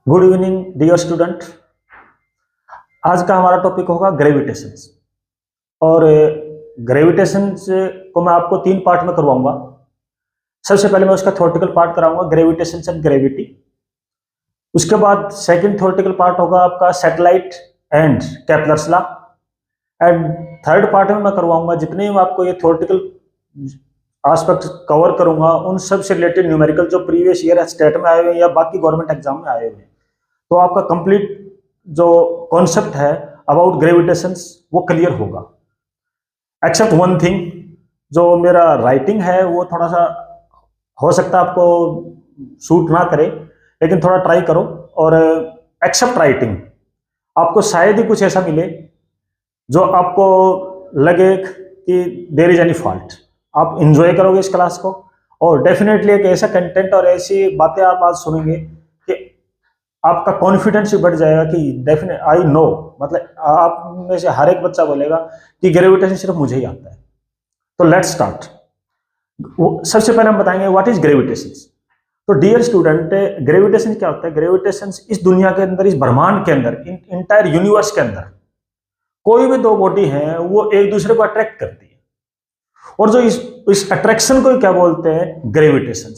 Good evening dear student. आज का हमारा टॉपिक होगा ग्रेविटेशन। और ग्रेविटेशन को मैं आपको तीन पार्ट में करवाऊंगा। सबसे पहले मैं उसका थ्योरेटिकल पार्ट कराऊंगा, ग्रेविटेशन एंड ग्रेविटी। उसके बाद सेकंड थ्योरेटिकल पार्ट होगा आपका satellite and Kepler's law. And third part में मैं करवाऊंगा जितने भी आपको ये थ्योरेटिकल आस्पेक्ट कवर करूंगा उन सब से रिलेटेड न्यूमेरिकल जो प्रीवियस ईयर स्टेट में आए हुए हैं या बाकी गवर्नमेंट एग्जाम में आए हुए हैं। तो आपका कंप्लीट जो कॉन्सेप्ट है अबाउट ग्रेविटेशन वो क्लियर होगा। एक्सेप्ट वन थिंग, जो मेरा राइटिंग है वो थोड़ा सा हो सकता है आपको सूट ना करे, लेकिन थोड़ा ट्राई करो। और एक्सेप्ट राइटिंग आपको शायद ही कुछ ऐसा मिले जो आपको लगे कि देयर इज एनी फॉल्ट। आप इंजॉय करोगे इस क्लास को और डेफिनेटली एक ऐसा कंटेंट और ऐसी बातें आप आज सुनेंगे कि आपका कॉन्फिडेंस भी बढ़ जाएगा कि डेफिनेट आई नो, मतलब आप में से हर एक बच्चा बोलेगा कि ग्रेविटेशन सिर्फ मुझे ही आता है। तो लेट्स स्टार्ट। सबसे पहले हम बताएंगे व्हाट इज ग्रेविटेशन। तो डियर स्टूडेंट, ग्रेविटेशन क्या होता है? ग्रेविटेशन इस दुनिया के अंदर, इस ब्रह्मांड के अंदर, इंटायर यूनिवर्स के अंदर कोई भी दो बॉडी है वो एक दूसरे को अट्रैक्ट करती है। और जो इस अट्रैक्शन को क्या बोलते हैं? ग्रेविटेशन।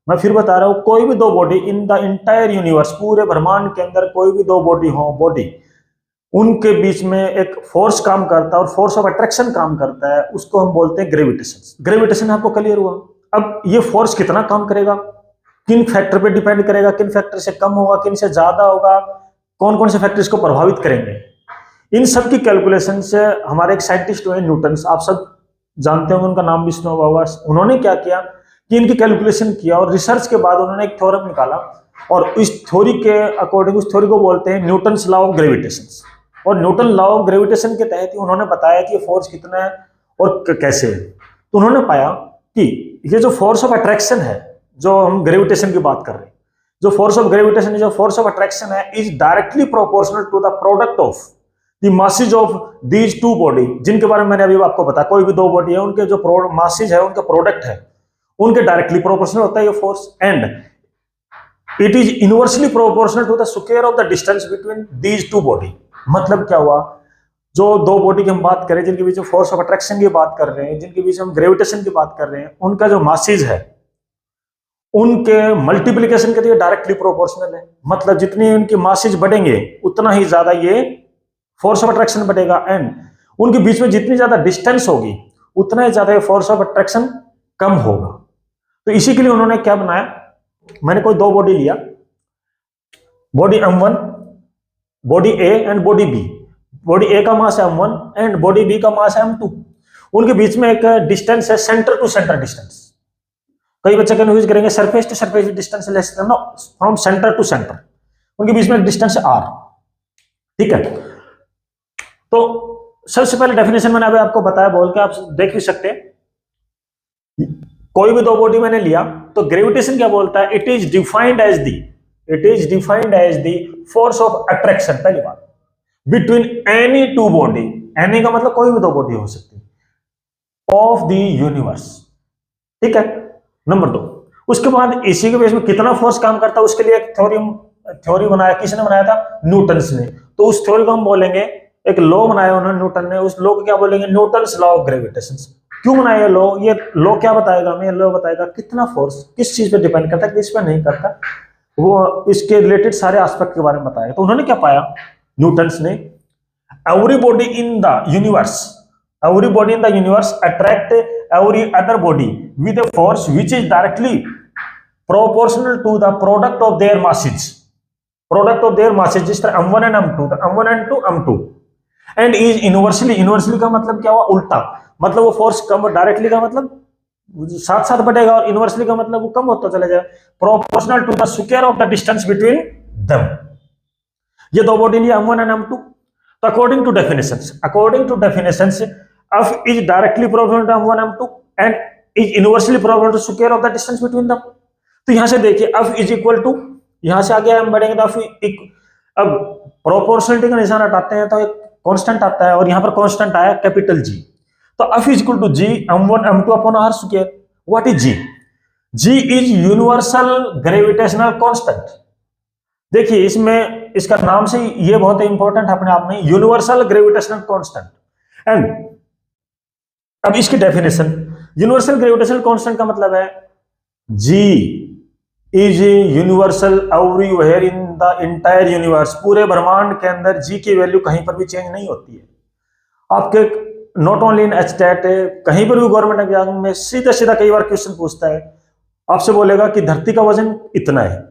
मैं फिर बता रहा हूं, कोई भी दो body in the entire universe, पूरे ब्रह्मांड के अंदर कोई भी दो बॉडी हो, उनके बीच में एक फोर्स काम करता है और फोर्स ऑफ अट्रैक्शन काम करता है, उसको हम बोलते हैं ग्रेविटेशन। ग्रेविटेशन आपको क्लियर हुआ? अब ये फोर्स कितना काम करेगा, किन फैक्टर पे डिपेंड करेगा, किन फैक्टर से कम होगा, किन से ज्यादा होगा, कौन कौन से फैक्टर इसको प्रभावित करेंगे, इन सब की कैलकुलेशन से हमारे एक साइंटिस्ट हुए न्यूटन, आप सब जानते होंगे उनका नाम भी सुना होगा। उन्होंने क्या किया कि इनकी कैलकुलेशन किया और रिसर्च के बाद उन्होंने एक थ्योरम निकाला और इस थ्योरी के अकॉर्डिंग, उस थ्योरी को बोलते हैं न्यूटन्स लॉ ऑफ ग्रेविटेशन। और न्यूटन लॉ ऑफ ग्रेविटेशन के तहत ही उन्होंने बताया कि फोर्स कितना है और कैसे है। तो उन्होंने पाया कि ये जो फोर्स ऑफ अट्रैक्शन है, जो हम ग्रेविटेशन की बात कर रहे हैं, जो फोर्स ऑफ ग्रेविटेशन, जो फोर्स ऑफ अट्रैक्शन है, is directly proportional to the product of the masses of these two body, जिनके बारे में मैंने अभी आपको बताया। कोई भी दो बॉडी है, उनके जो मासेज है, उनका प्रोडक्ट है, उनके डायरेक्टली प्रोपोर्शनल होता है ये force. And it is inversely proportional to the square of the distance between these two body. मतलब क्या हुआ, जो दो बॉडी की हम बात करें, जिनके बीच में फोर्स ऑफ अट्रैक्शन की बात कर रहे हैं, जिनके बीच में हम ग्रेविटेशन की बात कर रहे हैं, उनका जो मासेज है उनके मल्टीप्लीकेशन के लिए डायरेक्टली प्रोपोर्शनल है। मतलब जितनी उनकी मासेज बढ़ेंगे उतना ही ज्यादा ये फोर्स ऑफ अट्रैक्शन बढ़ेगा। एंड उनके बीच में जितनी ज्यादा डिस्टेंस होगी उतना ही ज्यादा फोर्स ऑफ अट्रैक्शन कम होगा। तो इसी के लिए उन्होंने क्या बनाया, मैंने कोई दो बॉडी लिया, body M1, body A and body B। Body A का मास है M1 एंड बॉडी B का मास है M2। उनके बीच में एक डिस्टेंस है सेंटर टू सेंटर डिस्टेंस। कई बच्चे कंफ्यूज करेंगे surface to surface distance less than, no, from centre to centre. उनके बीच में एक डिस्टेंस है R। ठीक है, तो सबसे पहले डेफिनेशन मैंने अभी आपको बताया, बोल के आप देख भी सकते हैं। कोई भी दो बॉडी मैंने लिया तो ग्रेविटेशन क्या बोलता है? It is defined as the force of attraction, पहली बात, between any two body. Any का मतलब कोई भी दो बॉडी हो सकती है, ऑफ द यूनिवर्स। ठीक है, नंबर 2। उसके बाद इसी के बेस में कितना फोर्स काम करता है उसके लिए एक थ्योरी बनाया। किसने बनाया था? न्यूटन्स ने। तो उस थ्योरी को हम बोलेंगे, एक लॉ बनाया उन्होंने न्यूटन ने, उस लॉ को क्या बोलेंगे? Newton's law of gravitation. क्यों बनाया ये लॉ? ये लॉ क्या बताएगा हमें? लॉ बताएगा कितना फोर्स किस चीज पे डिपेंड करता है, किस पे नहीं करता, वो इसके रिलेटेड सारे एस्पेक्ट के बारे में बताएगा। तो उन्होंने क्या पाया न्यूटन्स ने? Every in the universe attract every other body with a force which is directly proportional to the product of their masses, जिस तरह M1 and M2, M1 and M2, and is inversely का मतलब क्या हुआ? उल्टा। मतलब वो फोर्स कम, directly का मतलब साथ साथ बढ़ेगा और इनवर्सली का मतलब वो कम होता चला जाए, proportional to the square of the distance between them. ये दो बॉडी लिया M1 एंड M2। तो according to definitions F is directly proportional to M1 M2 and is inversely proportional to square of the distance between them। तो यहां से देखिए F is equal to, यहां से आगे हम बढ़ेंगे तो अब प्रोपोर्शनलिटी का निशान हटाते हैं तो एक कांस्टेंट आता है और यहां पर कांस्टेंट आया कैपिटल G। तो F is equal to G M1 M2 upon R square। What is G? G is universal gravitational constant। देखिए इसमें इसका नाम से ये बहुत इंपॉर्टेंट अपने आप में, यूनिवर्सल ग्रेविटेशनल कांस्टेंट। एंड अब इसकी डेफिनेशन, यूनिवर्सल ग्रेविटेशनल कांस्टेंट का मतलब है G is universal everywhere in the entire universe. पूरे ब्रह्मांड के अंदर जी की वैल्यू कहीं पर भी चेंज नहीं होती है। आपके नॉट ओनली इन एचटेट, कहीं पर भी गवर्नमेंट एग्जाम में सीधा सीधा कई बार क्वेश्चन पूछता है, आपसे बोलेगा कि धरती का वजन इतना है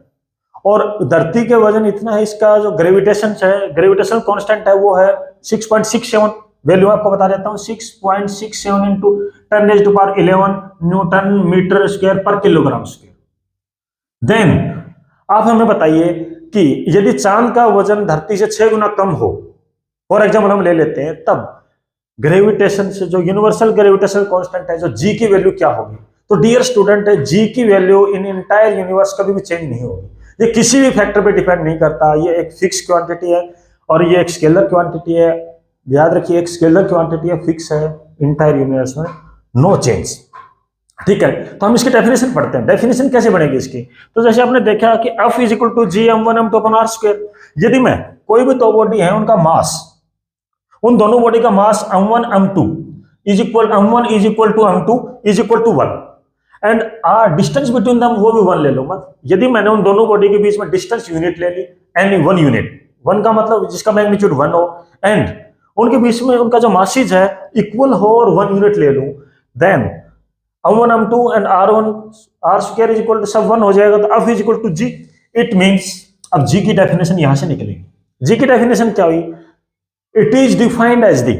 और धरती के वजन इतना है, इसका जो ग्रेविटेशन है, ग्रेविटेशनल कांस्टेंट है वो है 6.67। वैल्यू आपको बता देता हूं, 6.67 इंटू 10⁻11 न्यूटन मीटर स्क्वायर पर किलोग्राम स्क्वायर। देन आप हमें बताइए कि यदि चांद का वजन धरती से 6 गुना कम हो, फॉर एग्जाम्पल हम ले लेते हैं, तब ग्रेविटेशन से जो यूनिवर्सल ग्रेविटेशनल कांस्टेंट है, जो जी की वैल्यू क्या होगी? तो डियर स्टूडेंट, जी की वैल्यू इन इंटायर यूनिवर्स कभी भी चेंज नहीं होगी। ये किसी भी फैक्टर पे डिपेंड नहीं करता, ये एक फिक्स क्वांटिटी है और ये एक स्केलर क्वांटिटी है। याद रखिए, एक स्केलर क्वांटिटी है, फिक्स है इंटायर यूनिवर्स में, नो चेंज। ठीक है, तो हम इसकी डेफिनेशन पढ़ते हैं। डेफिनेशन कैसे बनेगी इसकी? तो जैसे आपने देखा कि F is equal to G m1 m2 upon r square. यदि मैं कोई भी दो बॉडी है, उनका मास, उन दोनों बॉडी का mass m1 m2 is equal m1 is equal to m2 is equal to 1 and distance between them वो भी 1 ले लूंगा। यदि मैंने उन दोनों बॉडी के बीच में डिस्टेंस यूनिट ले ली, एनी 1 यूनिट, 1 का मतलब जिसका मैग्नीट्यूड 1 हो, एंड उनके बीच में उनका जो मासिज है इक्वल हो और 1 यूनिट ले लूं, then m1 m2 and r1 r square is equal to सब 1 हो जाएगा। तो F is equal to g। It means, अब g की डेफिनेशन यहां से निकलेगी। g की डेफिनेशन क्या हुई? It is defined as the,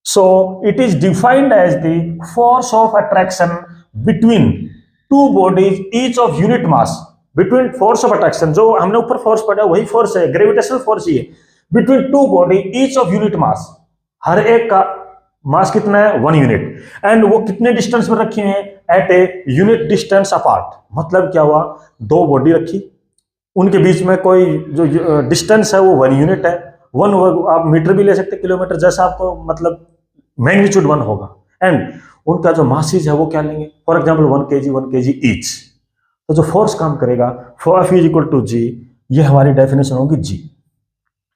so it is defined as the force of attraction between two bodies each of unit mass। between force of attraction, जो हमने ऊपर फोर्स पढ़ा वही फोर्स है, ग्रेविटेशनल फोर्स ही है। between two body each of unit mass, हर एक का mass कितना है? 1 यूनिट। एंड वो कितने डिस्टेंस पर रखे हैं? Eight a unit distance apart. मतलब क्या हुआ? दो बॉडी रखी, उनके बीच में कोई जो डिस्टेंस है वो 1 यूनिट है। 1 आप मीटर भी ले सकते, किलोमीटर, जैसा आपको मतलब मैग्नीट्यूड 1 होगा। एंड उनका जो मासिस है वो क्या लेंगे? For example 1 kg each. तो जो फोर्स काम करेगा, F इज इक्वल टू जी, ये हमारी डेफिनेशन होगी जी।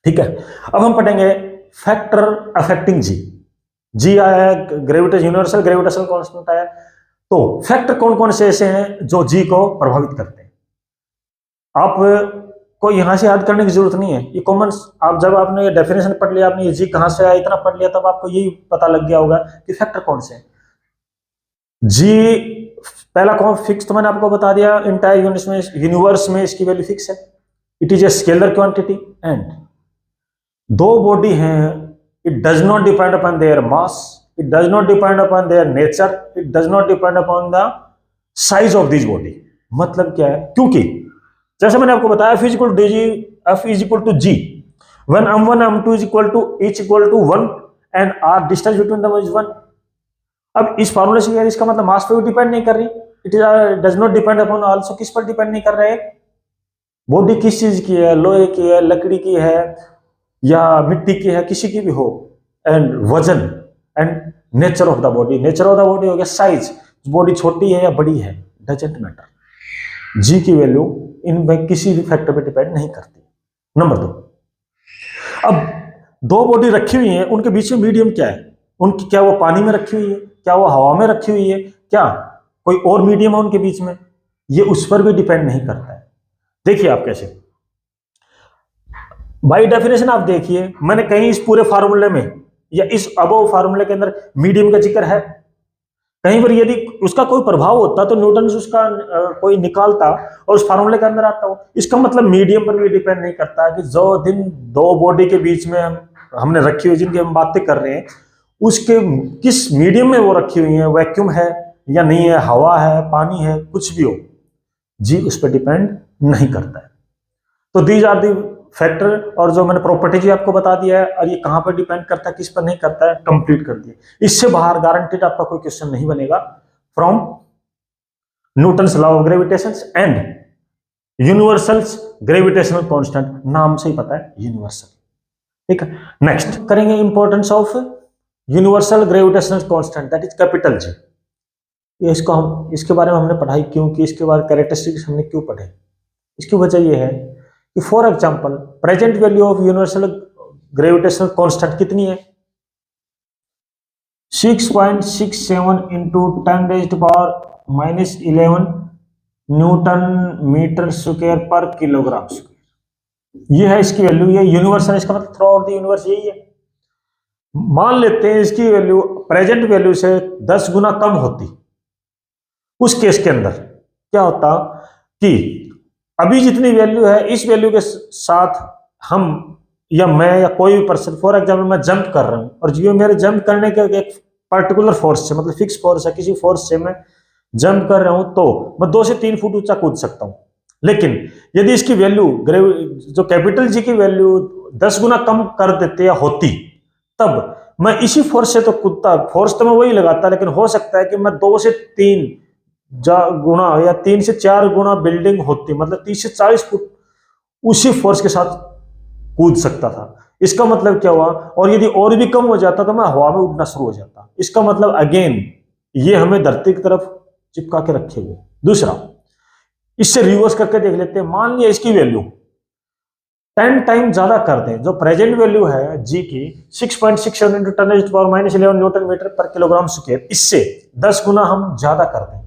ठीक है, अब हम पढ़ेंगे फैक्टर अफेक्टिंग जी। जी आया है, ग्रेविटेशन, यूनिवर्सल ग्रेविटेशनल कांस्टेंट आया, तो फैक्टर कौन कौन से ऐसे हैं जो जी को प्रभावित करते हैं? आप को यहां से याद करने की जरूरत नहीं है, ये कॉमन, आप जब आपने ये डेफिनेशन पढ़ लिया, आपने ये जी कहां से आया इतना पढ़ लिया, तब आपको यही पता लग गया होगा कि फैक्टर कौन से हैं। जी पहला कौन फिक्स, तो मैंने आपको बता दिया, इंटायर यूनिवर्स में इसकी वैल्यू फिक्स है। It is a scalar quantity and दो बॉडी हैं, it does not depend upon their mass, it does not depend upon their nature, it does not depend upon the size of this body. मतलब क्या है? क्योंकि जैसे मैंने आपको बताया F is equal to G when m1 m2 is equal to each equal to 1 and r distance between them is 1। अब इस फार्मूले से यार इसका मतलब मास पे भी डिपेंड नहीं कर रही, it is does not depend upon also, किस पर डिपेंड नहीं कर रहे? बॉडी किस चीज की है? लोहे की है, लकड़ी की है या मिट्टी की है, किसी की भी हो, एंड वजन and nature of the body. Nature of the body हो गया साइज, बॉडी छोटी है या बड़ी है, डजंट मैटर। जी की वैल्यू इनमें किसी भी फैक्टर पे डिपेंड नहीं करती। नंबर 2, अब दो बॉडी रखी हुई है, उनके बीच में मीडियम क्या है? उनकी, क्या वो पानी में रखी हुई है, क्या वो हवा में रखी हुई है, क्या कोई और मीडियम है उनके बीच में? ये उस पर भी डिपेंड नहीं करता है। देखिए आप कैसे, बाय डेफिनेशन आप देखिए, मैंने कहीं इस पूरे फार्मूले में या इस अबव फार्मूले के अंदर मीडियम का जिक्र है? कहीं पर यदि उसका कोई प्रभाव होता तो न्यूटन उसका कोई निकालता और उस फार्मूले के अंदर आता हो। इसका मतलब मीडियम पर भी डिपेंड नहीं करता कि जो दिन दो बॉडी के बीच में हमने रखी हुई, जिनकी हम बातें कर रहे हैं, उसके किस मीडियम में वो रखी हुई है, वैक्यूम है या नहीं है, हवा है, पानी है, कुछ भी हो, जी उस पर डिपेंड नहीं करता है। तो दीज आर दी फैक्टर, और जो मैंने प्रॉपर्टी जी आपको बता दिया है, और ये कहां पर डिपेंड करता है, किस पर नहीं करता है, कंप्लीट कर दिया। इससे बाहर गारंटीड आपका कोई क्वेश्चन नहीं बनेगा from Newton's law of gravitation and universals gravitational constant. नाम से ही पता है यूनिवर्सल। ठीक है, नेक्स्ट करेंगे importance of universal gravitational constant, that is capital G. इसको हम, इसके बारे में हमने पढ़ाई क्यों की, इसके बारे कैरेक्टरिस्टिक्स हमने क्यों पढ़े? इसकी वजह यह है कि for example present value of universal gravitational constant कितनी है, 6.67 इंटू 10⁻⁻11 न्यूटन मीटर स्क्वायर पर किलोग्राम स्क्वायर। ये है इसकी वैल्यू, ये यूनिवर्सल, इसका मतलब थ्रू आउट द यूनिवर्स यही है। मान लेते हैं इसकी वैल्यू प्रेजेंट वैल्यू से 10 गुना कम होती, उस केस के अंदर क्या होता कि अभी जितनी वैल्यू है इस वैल्यू के साथ हम या मैं या कोई भी पर्सन, फॉर एग्जांपल मैं जंप कर रहा हूं और जो मेरे जंप करने के एक पर्टिकुलर फोर्स से, मतलब फिक्स फोर्स है, किसी फोर्स से मैं जंप कर रहा हूं तो मैं 2 से 3 फुट ऊंचा कूद सकता हूं। लेकिन यदि इसकी वैल्यू जो कैपिटल जी की वैल्यू 10 गुना कम कर देते या होती, तब मैं इसी फोर्स से तो कूदता, फोर्स तो मैं वही लगाता, लेकिन हो सकता है कि मैं 2 से 3 गुना या 3 से 4 गुना बिल्डिंग होती, मतलब 30 से 40 फुट उसी फोर्स के साथ कूद सकता था। इसका मतलब क्या हुआ, और यदि और भी कम हो जाता तो मैं हवा में उड़ना शुरू हो जाता। इसका मतलब अगेन ये हमें धरती की तरफ चिपका के रखे हुए। दूसरा, इससे रिवर्स करके देख लेते हैं। मान लिया इसकी वैल्यू 10 टाइम ज्यादा कर दें, जो प्रेजेंट वैल्यू है जी की 6.67 इंटू 10⁻11 न्यूटन मीटर पर किलोग्राम स्क्वायर, इससे 10 गुना हम ज्यादा कर दें,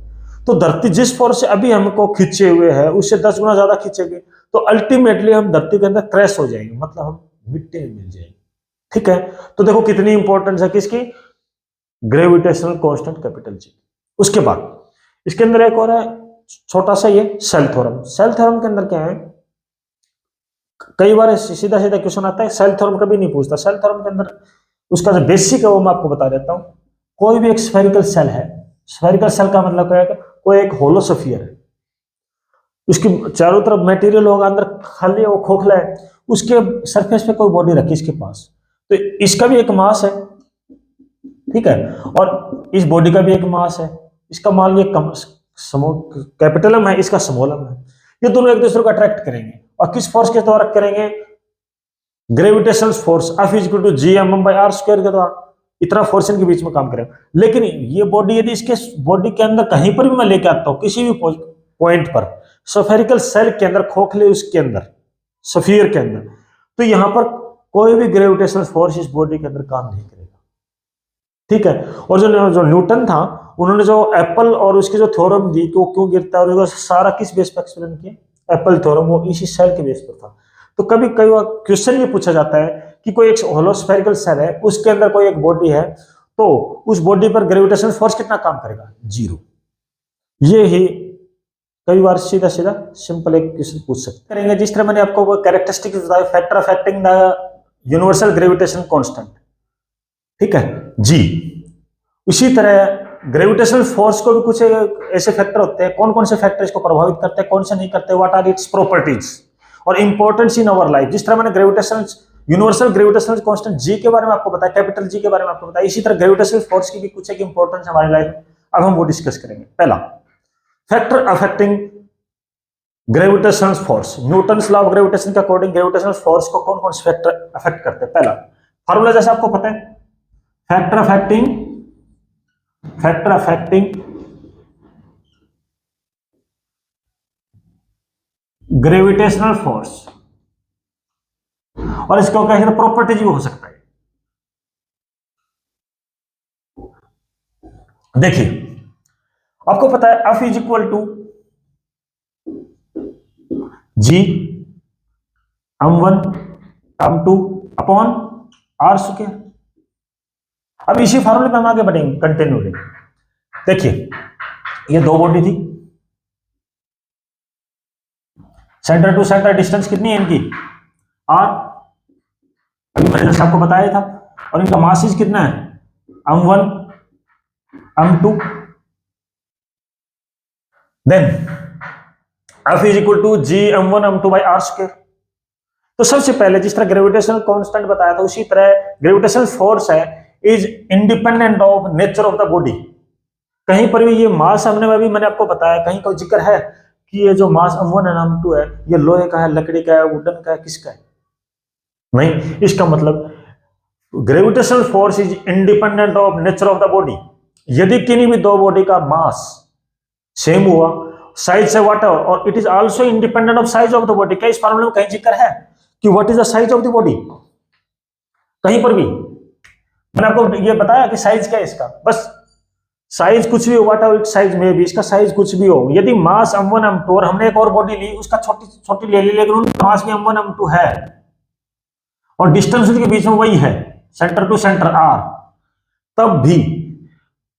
तो धरती जिस फोर्स से अभी हमको खींचे हुए है उससे 10 गुना ज्यादा खींचेंगे, तो अल्टीमेटली हम धरती के अंदर क्रैश हो जाएंगे, मतलब हम मिट्टी में मिल जाएंगे। ठीक है, तो देखो कितनी इंपॉर्टेंस है किसकी, ग्रेविटेशनल कांस्टेंट कैपिटल जी। उसके बाद इसके अंदर एक और है छोटा सा, ये सेल थ्योरम। सेल थ्योरम के अंदर क्या है, कई बार सीधा सीधा क्वेश्चन आता है, सेल थ्योरम कभी नहीं पूछता। सेल थ्योरम के अंदर उसका जो बेसिक है वो मैं आपको बता देता हूं। कोई भी एक स्फेरिकल सेल है, स्फेरिकल सेल का मतलब क्या है, कोई एक होलो स्फीयर है, उसकी चारों तरफ मटेरियल होगा, अंदर खाली वो खोखला है, उसके सरफेस पे कोई बॉडी रखी इसके पास, तो इसका भी एक मास है, ठीक है, और इस बॉडी का भी एक मास है। इसका मान लिया कैपिटलम है, इसका स्मॉलम है। ये दोनों एक दूसरे को अट्रैक्ट करेंगे, और किस फोर्स के द्वारा करेंगे, ग्रेविटेशनल फोर्स F = g/r² के द्वारा। इतना फोर्स इनके बीच में काम करेगा। लेकिन ये बॉडी यदि इसके बॉडी के अंदर कहीं पर भी मैं लेके आता हूं, किसी भी पॉइंट पर, स्फेरिकल सेल के अंदर, खोखले उसके अंदर, स्फीयर के अंदर, तो यहां पर कोई भी ग्रेविटेशनल फोर्स इस बॉडी के अंदर काम नहीं करेगा। ठीक है, और जो न्यूटन था, उन्होंने जो एप्पल और उसकी जो थ्योरम दी कि वो क्यों गिरता है, और वो सारा किस बेस पर एक्सप्लेन किया, एप्पल थ्योरम, वो इसी सेल के बेस पर था। तो कभी कई क्वेश्चन ये पूछा जाता है कि कोई एक होलो स्फेरिकल सेल है, उसके अंदर कोई एक बॉडी है, तो उस बॉडी पर ग्रेविटेशनल फोर्स कितना काम करेगा, 0। ये ही कई बार सीधा सीधा सिंपल एक क्वेश्चन पूछ सकते करेंगे। जिस तरह मैंने आपको वो कैरेक्टरिस्टिक्स बताया, factor affecting the universal gravitation constant, ठीक है जी। उसी तरह ग्रेविटेशनल फोर्स को भी कुछ ऐसे फैक्टर होते हैं, कौन कौन से फैक्टर इसको प्रभावित करते हैं, कौन से नहीं करते, व्हाट आर इट्स प्रॉपर्टीज और इंपॉर्टेंस इन अवर लाइफ। जिस तरह मैंने ग्रेविटेशनल यूनिवर्सल ग्रेविटेशनल कांस्टेंट जी के बारे में आपको बताया, कैपिटल जी के बारे में आपको बताया, इसी तरह ग्रेविटेशनल फोर्स की भी कुछ एक इंपॉर्टेंस हमारी लाइफ में, अब हम वो डिस्कस करेंगे। पहला, factor affecting gravitational force. Newton's law of gravitation के अकॉर्डिंग ग्रेविटेशनल फोर्स को कौन कौन से फैक्टर अफेक्ट करते हैं। पहला फार्मूला जैसे आपको पता है, फैक्टर अफेक्टिंग ग्रेविटेशनल फोर्स, और इसको कहेंगे प्रॉपर्टीज भी हो सकता है। देखिए आपको पता है F = g/m1m2/r²। अब इसी फार्मूले पे हम आगे बढ़ेंगे कंटिन्यूली। देखिए ये दो बॉडी थी, सेंटर टू सेंटर डिस्टेंस कितनी है इनकी, r, अभी मैंने जैसे आपको बताया था, और इनका मासिस कितना है, m1 m2। Then F = g/m1m2/r²। तो सबसे पहले जिस तरह ग्रेविटेशनल कांस्टेंट बताया था, उसी तरह ग्रेविटेशनल फोर्स है is independent of nature of the body. कहीं पर भी ये मास हमने अभी मैंने आपको बताया, कहीं का जिक्र है कि ये जो मास m1 और m2 है, ये लोहे का है, लकड़ी का है, वुडन का है, किसका है, नहीं। इसका मतलब gravitational force is independent of nature of the body. यदि किन्हीं भी दो बॉडी का मास सेम हुआ, साइज से व्हाट, और it is also independent of size of the body. क्या इस फॉर्मूले में कहीं जिक्र है कि what is the size of the body? कहीं पर भी मैंने आपको ये बताया कि साइज क्या है इसका? बस साइज कुछ भी हो, व्हाट एवर इट साइज में भी, इसका साइज कुछ भी हो। यदि मास m1 m2 और हमने एक और बॉडी ली, उसका छोटी छोटी ले ली, लेकिन उनका मास भी m1 m2 है और डिस्टेंस उनके बीच में वही है, सेंटर टू सेंटर r, तब भी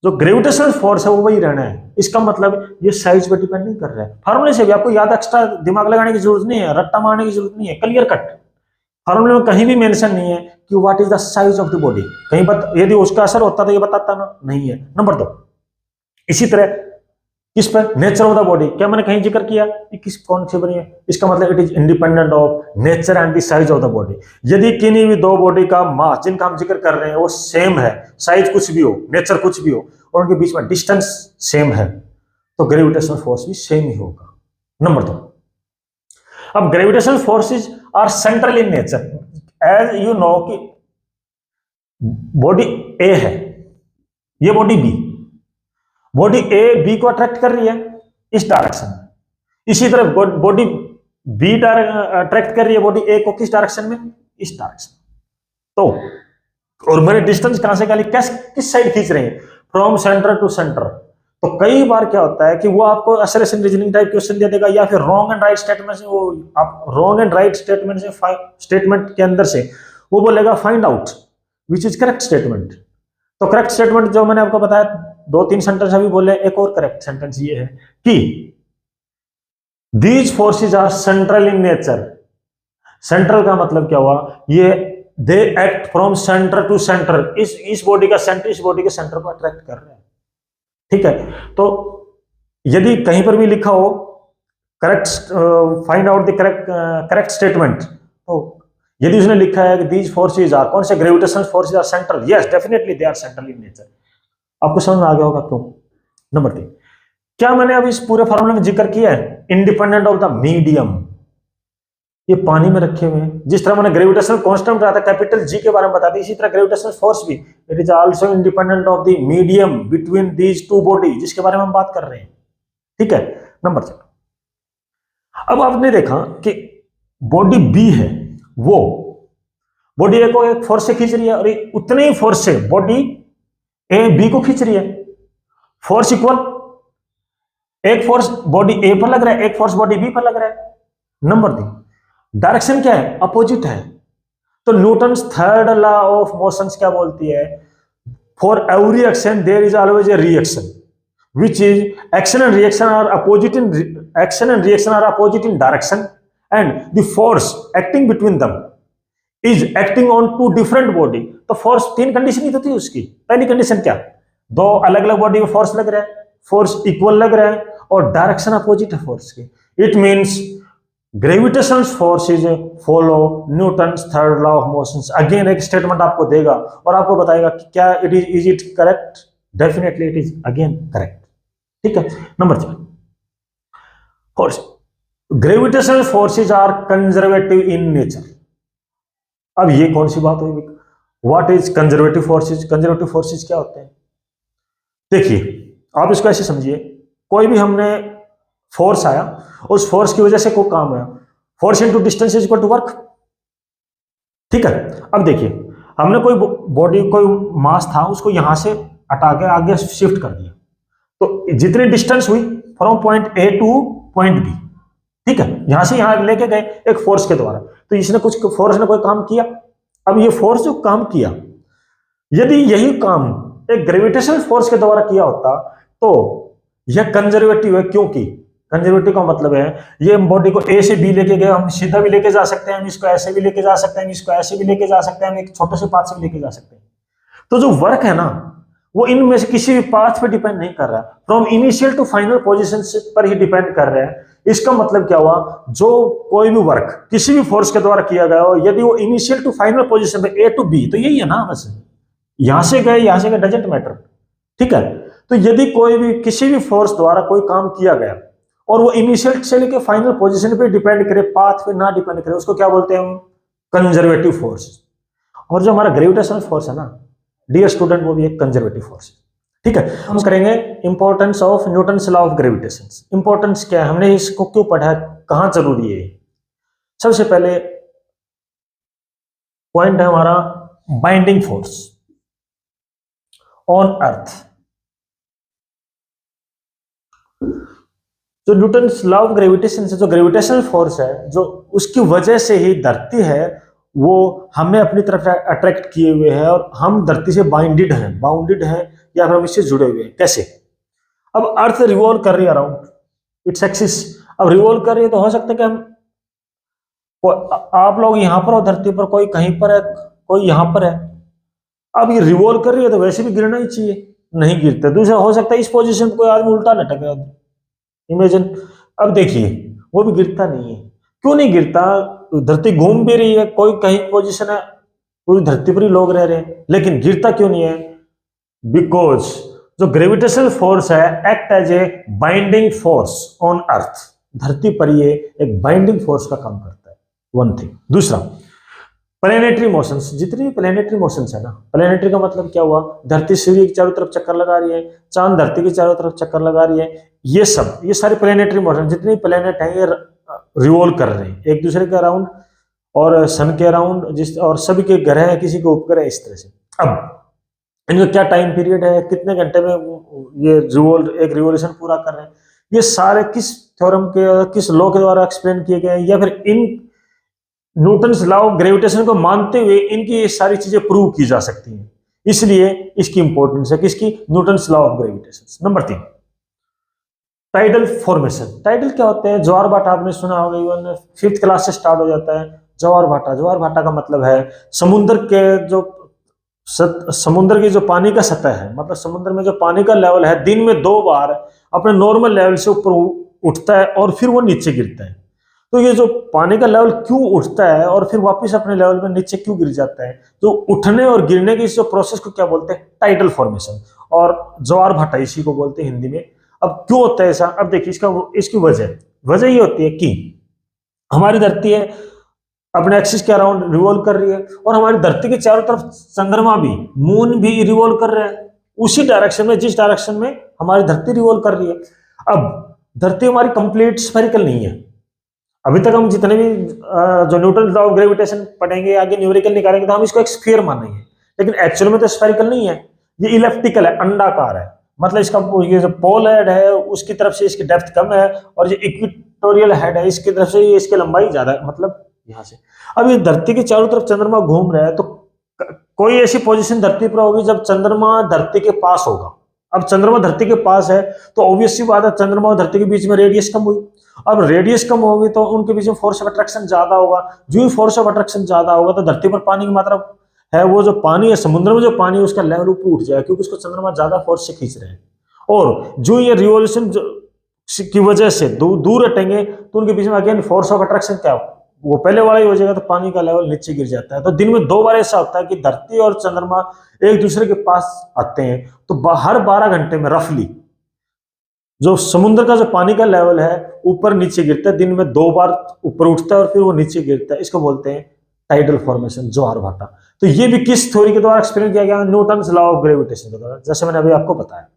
जो ग्रेविटेशनल फोर्स है वो वही रहना है। इसका मतलब ये साइज पर डिपेंड नहीं कर रहा है। फार्मूले से भी आपको याद, एक्स्ट्रा दिमाग लगाने की जरूरत नहीं है, रट्टा मारने की जरूरत नहीं है, क्लियर कट। फार्मूले में कहीं भी मेंशन नहीं है कि what is the size of the body. कहीं यदि उसका असर होता तो ये बताता ना, नहीं है। नंबर 2, इसी तरह किस पर? Nature of the body. क्या मैंने कहीं जिक्र किया कि किस कौन से बनी है? इसका मतलब it is independent of nature and the size of the body. यदि किन्हीं भी दो बॉडी का मास जिनका हम जिक्र कर रहे हैं वो सेम है, साइज कुछ भी हो, नेचर कुछ भी हो, और उनके बीच में डिस्टेंस सेम है, तो ग्रेविटेशनल फोर्स भी सेम ही होगा। नंबर 2, अब gravitational forces are central in nature. As you know कि बॉडी ए है, ये body B, body A B को अट्रैक्ट कर रही है इस डायरेक्शन में, इसी तरह बॉडी बी अट्रैक्ट कर रही है बॉडी ए को किस डायरेक्शन में? इस डायरेक्शन। तो और मैंने डिस्टेंस कहां से निकाली, किस साइड खींच रहे हैं? From centre to centre. तो कई बार क्या होता है कि वो आपको असरेशन रीजनिंग टाइप क्वेश्चन दे देगा, या फिर रॉन्ग एंड राइट स्टेटमेंट से, वो आप रॉन्ग एंड राइट स्टेटमेंट से, स्टेटमेंट के अंदर से वो बोलेगा find out which is correct statement. तो करेक्ट स्टेटमेंट जो मैंने आपको बताया, 2-3 सेंटेंस अभी बोले, एक और करेक्ट सेंटेंस ये है कि these forces are central in nature. Central का मतलब क्या हुआ? ये they act from centre to centre. इस बॉडी का सेंटर इस बॉडी के सेंटर को अट्रैक्ट कर रहे हैं, ठीक है। तो यदि कहीं पर भी लिखा हो correct, find out the correct statement, तो यदि उसने लिखा है कि दीज फोर्सेज आर, कौन से? Gravitational forces are central, yes definitely they are central in nature. आपको समझ में आ गया होगा क्यों। नंबर 3, क्या मैंने अभी इस पूरे फॉर्मूले में जिक्र किया है? Independent of the medium. ये पानी में रखे हुए हैं। जिस तरह मैंने ग्रेविटेशनल कांस्टेंट बताया था, कैपिटल जी के बारे में बताया था, इसी तरह ग्रेविटेशनल फोर्स भी, it is also independent of the medium between these two body, जिसके बारे में हम बात कर रहे हैं, ठीक है। नंबर 4, अब आपने देखा कि बॉडी बी है, वो बॉडी ए को एक फोर्स से खींच रही है, और उतने ही फोर्स से बॉडी ए बी को खींच रही है। फोर्स इक्वल, एक फोर्स बॉडी ए पर लग रहा है, एक फोर्स बॉडी बी पर लग रहा है। नंबर 3, डायरेक्शन क्या है? अपोजिट है। तो Newton's third law of motions क्या बोलती है? For every action there is always a reaction, which is action and reaction are opposite in direction, and the force acting between them is acting on two different body। तो force 3 condition ही तो थी उसकी। पहली condition क्या? 2 अलग अलग body में force लग रहा है, फोर्स इक्वल लग रहा है, और डायरेक्शन अपोजिट है फोर्स की। It means gravitational forces follow Newton's third law of motions. Again एक स्टेटमेंट आपको देगा और आपको बताएगा कि क्या is it correct? Definitely it is again correct, ठीक है। Number 4, force gravitational forces are conservative in nature. अब ये कौन सी बात हुई? What is conservative forces? Conservative forces क्या होते हैं? देखिए, आप इसको ऐसे समझिए, कोई भी हमने फोर्स आया, उस फोर्स की वजह से कोई काम आया, force into distance is equal to work, ठीक है। अब देखिए, हमने कोई बॉडी, कोई मास था, उसको यहां से हटा के आगे शिफ्ट कर दिया, तो जितनी डिस्टेंस हुई from point A to point B, ठीक है, यहां से यहां लेके गए एक फोर्स के द्वारा। तो इसने कुछ फोर्स ने कोई काम किया। अब ये फोर्स जो काम किया, यदि यही काम एक ग्रेविटेशनल फोर्स के द्वारा किया होता तो यह कंजर्वेटिव है। क्योंकि कंजर्वेटिव का मतलब है ये बॉडी को ए से बी लेके गए, हम सीधा भी लेके जा सकते हैं, हम इसको ऐसे भी लेके जा सकते हैं, हम इसको ऐसे भी लेके जा सकते हैं, हम एक छोटे से पाथ से भी लेके जा सकते हैं। तो जो वर्क है ना, वो इनमें से किसी भी पाथ पे डिपेंड नहीं कर रहा, from initial to final position पर ही डिपेंड कर रहा है। इसका मतलब क्या हुआ? जो कोई भी वर्क किसी भी फोर्स के द्वारा किया गया हो, यदि वो इनिशियल टू फाइनल पोजीशन पे ए टू बी, तो यही है ना, बस यहां से गए डजेंट मैटर, ठीक है। तो यदि कोई भी किसी भी फोर्स द्वारा कोई काम किया गया और वो इनिशियल से लेकर फाइनल पोजीशन पे डिपेंड करे, पाथ पे ना डिपेंड करे, उसको क्या बोलते हैं हम? Conservative force. और जो हमारा ग्रेविटेशनल फोर्स है ना डियर स्टूडेंट, वो भी एक कंजर्वेटिव फोर्स है, ठीक है, हम करेंगे importance of Newton's law of gravitation. Importance क्या है, हमने इसको क्यों पढ़ा है, कहां जरूरी है। सबसे पहले पॉइंट है हमारा बाइंडिंग फोर्स ऑन अर्थ। जो न्यूटन्स लॉ ऑफ ग्रेविटेशन से जो ग्रेविटेशनल फोर्स है, जो उसकी वजह से ही धरती है वो हमें अपनी तरफ अट्रैक्ट किए हुए है और हम धरती से बाउंडेड हैं या फिर हम इससे जुड़े हुए हैं। कैसे? अब अर्थ रिवॉल्व कर रही है अराउंड इट्स एक्सिस। अब रिवॉल्व कर रही है तो हो सकता है कि आप लोग यहां पर हो धरती पर, कोई कहीं पर है, कोई यहां पर है। अब ये रिवॉल्व कर रही है तो वैसे भी गिरना ही चाहिए, नहीं गिरता। दूसरा हो सकता है इस पोजीशन पर कोई आदमी उल्टा लटक रहा है, इमेजिन। अब देखिए वो भी गिरता नहीं है। क्यों नहीं गिरता? धरती घूम भी रही है, कोई कहीं पोजीशन है, पूरी धरती पर ही लोग रह रहे हैं, लेकिन गिरता क्यों नहीं है? बिकॉज जो ग्रेविटेशनल फोर्स है act as a binding force on earth. धरती पर ये एक बाइंडिंग फोर्स का काम करता है, वन थिंग। दूसरा प्लैनेटरी मोशंस, जितनी भी प्लैनेटरी मोशंस है ना, प्लैनेटरी का मतलब क्या हुआ? धरती सूर्य की चारों तरफ चक्कर लगा रही है, चांद धरती की चारों तरफ चक्कर लगा रही है, ये सब, ये सारी प्लैनेटरी मोशन, जितनी प्लैनेट है ये रिवॉल्व कर रहे हैं एक दूसरे के अराउंड और सन के अराउंड, जिस और सभी के ग्रह है, किसी के उपग्रह, इस तरह से। अब इनका क्या टाइम पीरियड है, कितने घंटे में ये एक रिवॉल्यूशन पूरा कर रहे हैं, ये सारे किस थ्योरम के, किस लॉ के द्वारा एक्सप्लेन किए गए हैं, या फिर इन न्यूटन्स लॉ ऑफ ग्रेविटेशन को मानते हुए इनकी ये सारी चीजें प्रूव की जा सकती हैं। इसलिए इसकी इंपॉर्टेंस है, किसकी? Newton's law of gravitation. Number 3 tidal formation. Tidal क्या होते हैं? ज्वार भाटा आपने सुना होगा, इवन 5th क्लास से स्टार्ट हो जाता है ज्वार भाटा। ज्वार भाटा का मतलब है समुद्र के जो समुद्र की जो पानी का सतह है, मतलब समुद्र में जो पानी का लेवल है, दिन में 2 बार अपने नॉर्मल लेवल से ऊपर उठता है और फिर वो नीचे गिरता है। तो ये जो पानी का लेवल क्यों उठता है और फिर वापस अपने लेवल में नीचे क्यों गिर जाता है, तो उठने और गिरने की इस जो प्रोसेस को क्या बोलते हैं? टाइडल फॉर्मेशन, और ज्वार भाटा इसी को बोलते हैं हिंदी में। अब क्यों होता है ऐसा? अब देखिए इसकी वजह ये होती है कि हमारी धरती है अपने एक्सिस के अराउंड रिवॉल्व कर रही है, और हमारी धरती के चारों तरफ चंद्रमा भी, मून भी रिवॉल्व कर रहे हैं उसी डायरेक्शन में जिस डायरेक्शन में हमारी धरती रिवॉल्व कर रही है। अब धरती हमारी कंप्लीट स्फेरिकल नहीं है। अभी तक हम जितने भी जो न्यूटन लॉ ऑफ ग्रेविटेशन पढ़ेंगे, आगे न्यूमेरिकल निकालेंगे, तो हम इसको एक स्फीयर मानेंगे, लेकिन एक्चुअल में तो स्फेरिकल नहीं है, ये इलिप्टिकल है, अंडाकार है। मतलब इसका ये जो पोल हेड है उसकी तरफ से इसकी डेप्थ कम है, और जो इक्वेटोरियल हेड है इसकी तरफ से इसकी लंबाई ज्यादा है, मतलब यहाँ से। अब ये धरती के चारों तरफ चंद्रमा घूम रहा है, तो कोई ऐसी पोजीशन धरती पर होगी जब चंद्रमा धरती के पास होगा। अब चंद्रमा धरती के पास है तो ऑब्वियसली बात है चंद्रमा और धरती के बीच में रेडियस कम हुई। अब रेडियस कम होगी तो उनके बीच में फोर्स ऑफ अट्रैक्शन ज्यादा होगा। जो ही फोर्स ऑफ अट्रैक्शन ज्यादा होगा तो धरती पर पानी की मात्रा है, वो जो पानी है समुद्र में जो पानी है उसका लेवल ऊपर उठ जाएगा, क्योंकि उसको चंद्रमा ज्यादा फोर्स से खींच रहे हैं। और जो ये रिवॉल्यूशन की वजह से दूर हटेंगे तो उनके बीच में अगेन फोर्स ऑफ अट्रैक्शन क्या हो, वो पहले वाला ही हो जाएगा, तो पानी का लेवल नीचे गिर जाता है। तो दिन में 2 बार ऐसा होता है कि धरती और चंद्रमा एक दूसरे के पास आते हैं, तो हर 12 घंटे में रफली जो समुद्र का जो पानी का लेवल है ऊपर नीचे गिरता है, दिन में 2 बार ऊपर उठता है और फिर वो नीचे गिरता है। इसको बोलते हैं टाइडल फॉर्मेशन, ज्वार भाटा। तो ये भी किस थ्योरी के द्वारा एक्सप्लेन किया गया? न्यूटन्स लॉ ऑफ ग्रेविटेशन के द्वारा, जैसे मैंने अभी आपको बताया।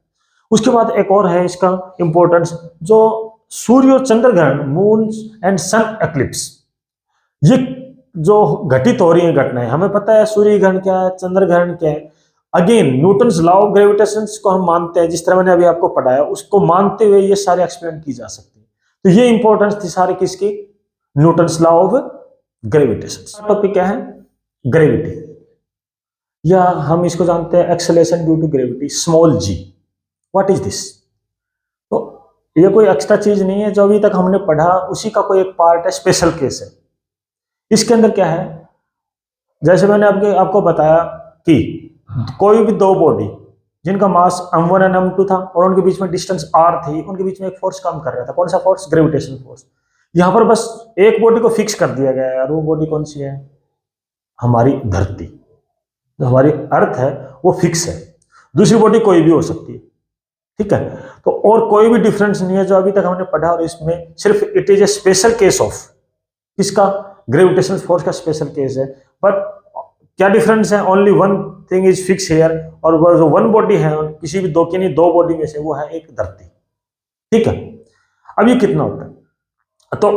उसके बाद एक और है इसका इंपॉर्टेंस, जो सूर्य और चंद्र ग्रहण, मून एंड सन एक्लिप्स, ये जो घटित हो रही है घटनाएं, हमें पता है सूर्य ग्रहण क्या है, चंद्र ग्रहण क्या है। Again Newton's law of gravitation को हम मानते हैं, जिस तरह मैंने अभी आपको पढ़ाया उसको मानते हुए ये सारे एक्सप्लेन की जा सकती है। तो ये इंपॉर्टेंस थी सारी किसकी? Newton's law of gravitation. Topic क्या है? ग्रेविटी, या हम इसको जानते हैं acceleration due to gravity, small g. What is this? तो ये कोई एक्स्ट्रा चीज नहीं है, जो अभी तक हमने पढ़ा उसी का कोई एक पार्ट है, स्पेशल केस है। इसके अंदर क्या है, जैसे मैंने आपको बताया कि कोई भी 2 बॉडी जिनका मास m1 और m2 था और उनके बीच में डिस्टेंस r थी, उनके बीच में एक फोर्स काम कर रहा था। कौन सा फोर्स? Gravitational force. यहां पर बस एक बॉडी को फिक्स कर दिया गया है, और वो बॉडी कौन सी है? हमारी धरती, जो हमारी अर्थ है वो फिक्स है। दूसरी बॉडी कोई भी हो सकती है, ठीक है। तो और कोई भी डिफरेंस नहीं है जो अभी तक हमने पढ़ा, और इसमें सिर्फ it is a special case of किसका? ग्रेविटेशनल फोर्स का स्पेशल केस है। बट क्या डिफरेंस है? Only one thing is fix here, और वो जो वन बॉडी है किसी भी दो की नहीं, दो बॉडी में से वो है एक धरती। ठीक है, अब ये कितना होता है? तो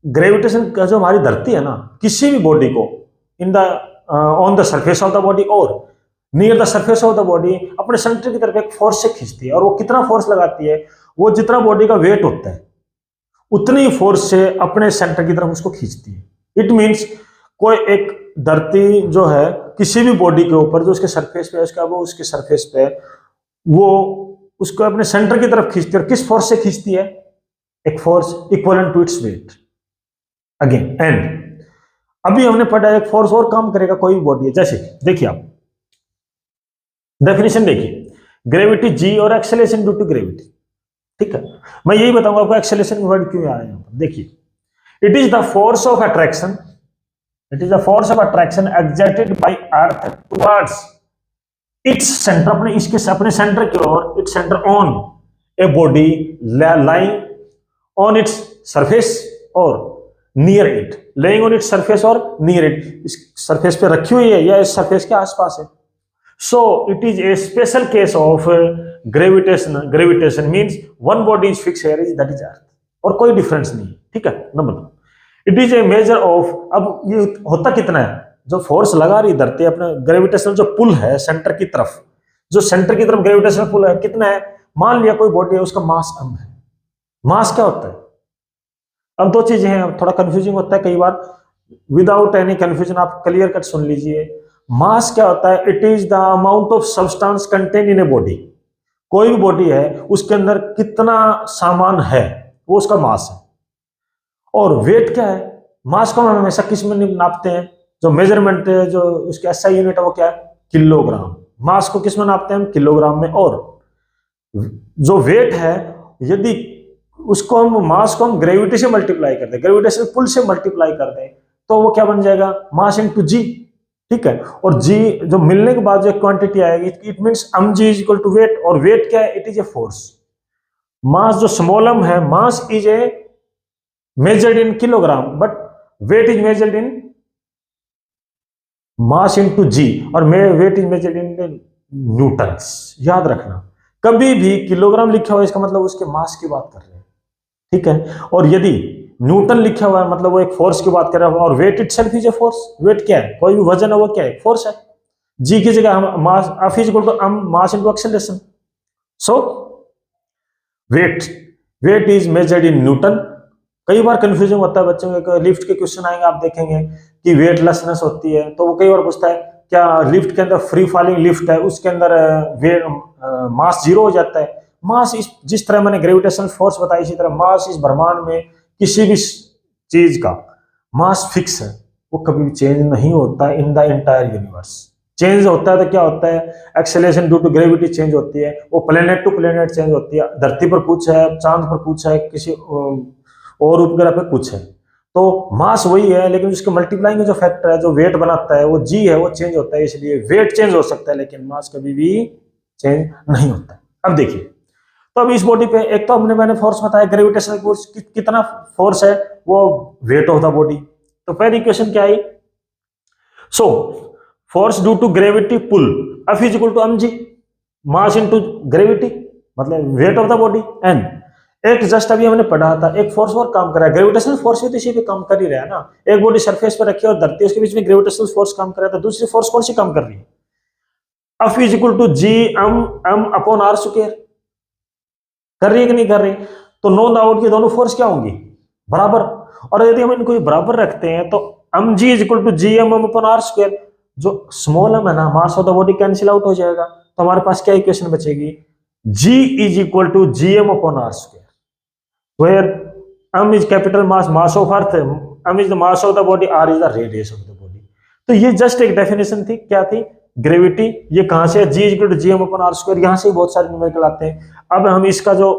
ग्रेविटेशन का जो हमारी धरती है ना, किसी भी बॉडी को in the on the surface of the body और near the surface of the body अपने सेंटर की तरफ एक फोर्स से खींचती है। और वो कितना फोर्स लगाती है? वो जितना बॉडी का वेट होता है उतनी ही फोर्स से अपने सेंटर की तरफ उसको खींचती है। इट मीन्स कोई एक धरती जो है किसी भी बॉडी के ऊपर जो उसके सरफेस पे है, उसका वो उसके सरफेस पे वो उसको अपने सेंटर की तरफ खींचती है। और किस फोर्स से खींचती है? एक force equivalent to its weight. Again and अभी हमने पढ़ा एक फोर्स और काम करेगा कोई भी बॉडी है। जैसे देखिए आप डेफिनेशन देखिए, ग्रेविटी जी और एक्सेलरेशन ड्यू टू ग्रेविटी। ठीक है, मैं यही बताऊंगा आपको एक्सेलरेशन वर्ड क्यों आया यहां पर। देखिए, it is the force of attraction, it is the force of attraction exerted by earth towards its centre, अपने सेंटर की ओर, its centre on a body lying on its surface और near it, lying on its surface और near it, इस surface पे रखी हुई है या इस सरफेस के आसपास है। So it is a special case of gravitation. Gravitation means one body is fix here, that is earth, और कोई डिफरेंस नहीं है। ठीक है, number 2, it is a measure of, अब ये होता कितना है? जो फोर्स लगा रही धरती अपने ग्रेविटेशनल जो पुल है सेंटर की तरफ, जो सेंटर की तरफ ग्रेविटेशनल पुल है कितना है? मान लिया कोई बॉडी है, उसका मास m है। मास क्या होता है? अब दो चीजें हैं, थोड़ा कंफ्यूजिंग होता है कई बार, विदाउट एनी कंफ्यूजन आप क्लियर कट सुन लीजिए। मास क्या होता है? It is the amount of substance contain in a body. कोई भी बॉडी है उसके अंदर कितना सामान है वो उसका मास है। और वेट क्या है? मास को हम हमेशा किस में नापते हैं? जो मेजरमेंट है, जो उसकी एसआई यूनिट है वो क्या है? किलोग्राम। मास को किस में नापते हैं हम? किलोग्राम में। और जो वेट है, यदि उसको हम मास को हम ग्रेविटी से मल्टीप्लाई कर दें, ग्रेविटेशन पुल से मल्टीप्लाई कर दें, तो वो क्या बन जाएगा? मास इनटू जी। ठीक है, और जी जो मिलने के बाद जो क्वांटिटी आएगी, it means mg is equal to weight. और वेट क्या है? It is a force. Mass जो स्मॉल m है, mass is a measured in kilogram, but weight is measured in mass into G, और weight is measured in newtons. याद रखना, कभी भी किलोग्राम लिखा हुआ है इसका मतलब उसके मास की बात कर रहे हैं। ठीक है, और यदि न्यूटन लिखा हुआ है मतलब वो एक फोर्स की बात कर रहा है। और weight itself is a force. Weight क्या है? कोई भी वजन है वो क्या है? फोर्स है। जी की जगह हम mass, F is equal to mass into acceleration. So weight is measured in newton. कई बार कंफ्यूजन होता है बच्चों के, लिफ्ट के क्वेश्चन आएंगे आप देखेंगे कि वेटलेसनेस होती है, तो वो कई बार पूछता है क्या लिफ्ट के अंदर फ्री फॉलिंग लिफ्ट है उसके अंदर मास जीरो हो जाता है? मास जिस तरह मैंने ग्रेविटेशनल फोर्स बताई, इसी तरह मास इस ब्रह्मांड में किसी भी चीज का मास फिक्स है, वो कभी भी चेंज नहीं होता in the entire universe. Change होता है तो क्या होता है? Acceleration due to gravity change होती है, वो प्लेनेट टू प्लेनेट चेंज होती है। धरती पर कुछ है, चांद पर कुछ है, किसी और उपग्रह पे कुछ है। तो मास वही है, लेकिन उसके मल्टीप्लाइंग जो फैक्टर है, जो वेट बनाता है, वो जी है, वो चेंज होता है। इसलिए वेट चेंज हो सकता है लेकिन मास कभी भी चेंज नहीं होता। अब देखिए, तो अब इस बॉडी पे एक तो मैंने फोर्स बताया ग्रेविटेशनल फोर्स, कितना फोर्स है? वो वेट ऑफ द बॉडी। तो पहली इक्वेशन क्या आई? So force due to gravity pull F is equal to mg, mass into gravity मतलब weight of the body. And एक जस्ट अभी हमने पढ़ा था, एक फोर्स और काम कर रहा है, ग्रेविटेशनल फोर्स भी तो इसी पे काम कर ही रहा है ना। एक बॉडी सरफेस पर रखी है और धरती, उसके बीच में ग्रेविटेशनल फोर्स काम कर रहा है, तो दूसरी फोर्स कौन सी काम कर रही है? F is equal to G m upon r square. कर रही है कि नहीं कर रही? तो नो डाउट की दोनों फोर्स क्या होंगी? बराबर। और यदि हम इनको बराबर रखते हैं तो mg is equal to G m upon r square, जो स्मॉल m है ना, mass of the body cancel out हो जाएगा, तो हमारे पास क्या इक्वेशन बचेगी? g is equal to G m upon r square, where m is capital mass of earth, m is the mass of the body, r is the radius of the body। तो ये just एक definition थी, क्या थी? Gravity. ये कहां से? g equal to G M upon r square, यहां से बहुत सारे न्यूमेरिकल आते हैं। अब हम इसका जो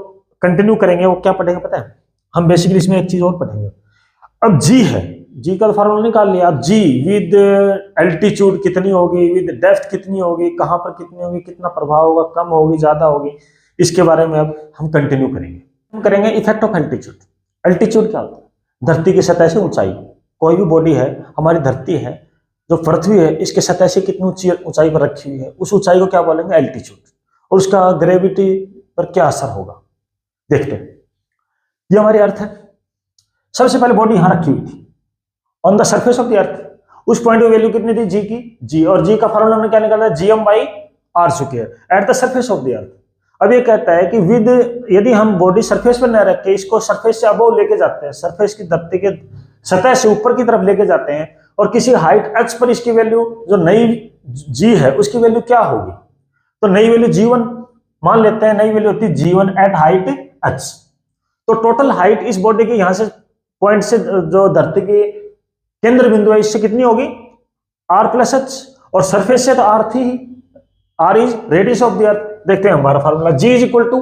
कंटिन्यू करेंगे वो क्या पढ़ेंगे पता है? हम बेसिकली इसमें एक चीज और पढ़ेंगे। अब g है, g का फार्मूला निकाल लिया। अब g विद एल्टीट्यूड कितनी होगी, विद डेप्थ कितनी होगी, कहां पर कितनी होगी, कितना प्रभाव होगा, कम होगी, ज्यादा होगी, इसके बारे में अब हम कंटिन्यू करेंगे। हम करेंगे इफेक्ट ऑफ एल्टीट्यूड। एल्टीट्यूड क्या होता है? धरती की सतह से ऊंचाई। कोई भी बॉडी है, हमारी धरती है, जो पृथ्वी है इसके सतह से कितनी ऊंचाई पर रखी हुई है, उस ऊंचाई को क्या बोलेंगे, एल्टीट्यूड, और उसका ग्रेविटी पर क्या असर होगा देखते हैं। ये हमारी अर्थ है। सबसे पहले बॉडी यहां रखी हुई थी on the surface of the अर्थ। उस पॉइंट की वैल्यू कितनी थी, जी की, जी, और जी का फॉर्मूला हमने क्या निकाला, gm/r² at the surface of the अर्थ। अब ये कहता है कि विद, यदि हम बॉडी सरफेस पर न रख के इसको सरफेस से अबव लेके जाते हैं, सरफेस की धरती के सतह से ऊपर की तरफ लेके जाते हैं, और किसी हाइट h पर इसकी वैल्यू जो नई g है उसकी वैल्यू क्या होगी, तो नई वैल्यू g1 मान लेते हैं, नई वैल्यू होती है g1 एट हाइट h। तो टोटल हाइट इस बॉडी की यहां से पॉइंट से जो धरती के केंद्र बिंदु है इससे कितनी होगी, r+h, और सरफेस से तो r थी ही, r is radius of the earth. देखते हैं हमारा formula, g is equal to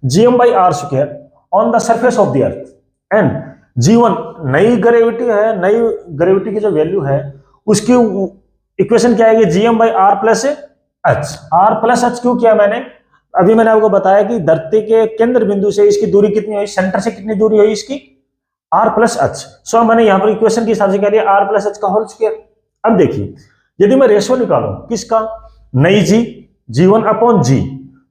gm/r² on the surface of the earth and g1 नई ग्रेविटी है, नई ग्रेविटी की जो वैल्यू है उसकी इक्वेशन क्या आएगी, gm/r+h। r+h क्यों किया मैंने, अभी मैंने आपको बताया कि धरती के केंद्र बिंदु से इसकी दूरी कितनी हुई, सेंटर से कितनी दूरी हुई इसकी, r+h। सो मैंने यहां पर इक्वेशन के हिसाब से कह दिया r+h का होल स्क्वायर। अब देखिए यदि मैं रेशियो निकालूं किसका, नई g1/g,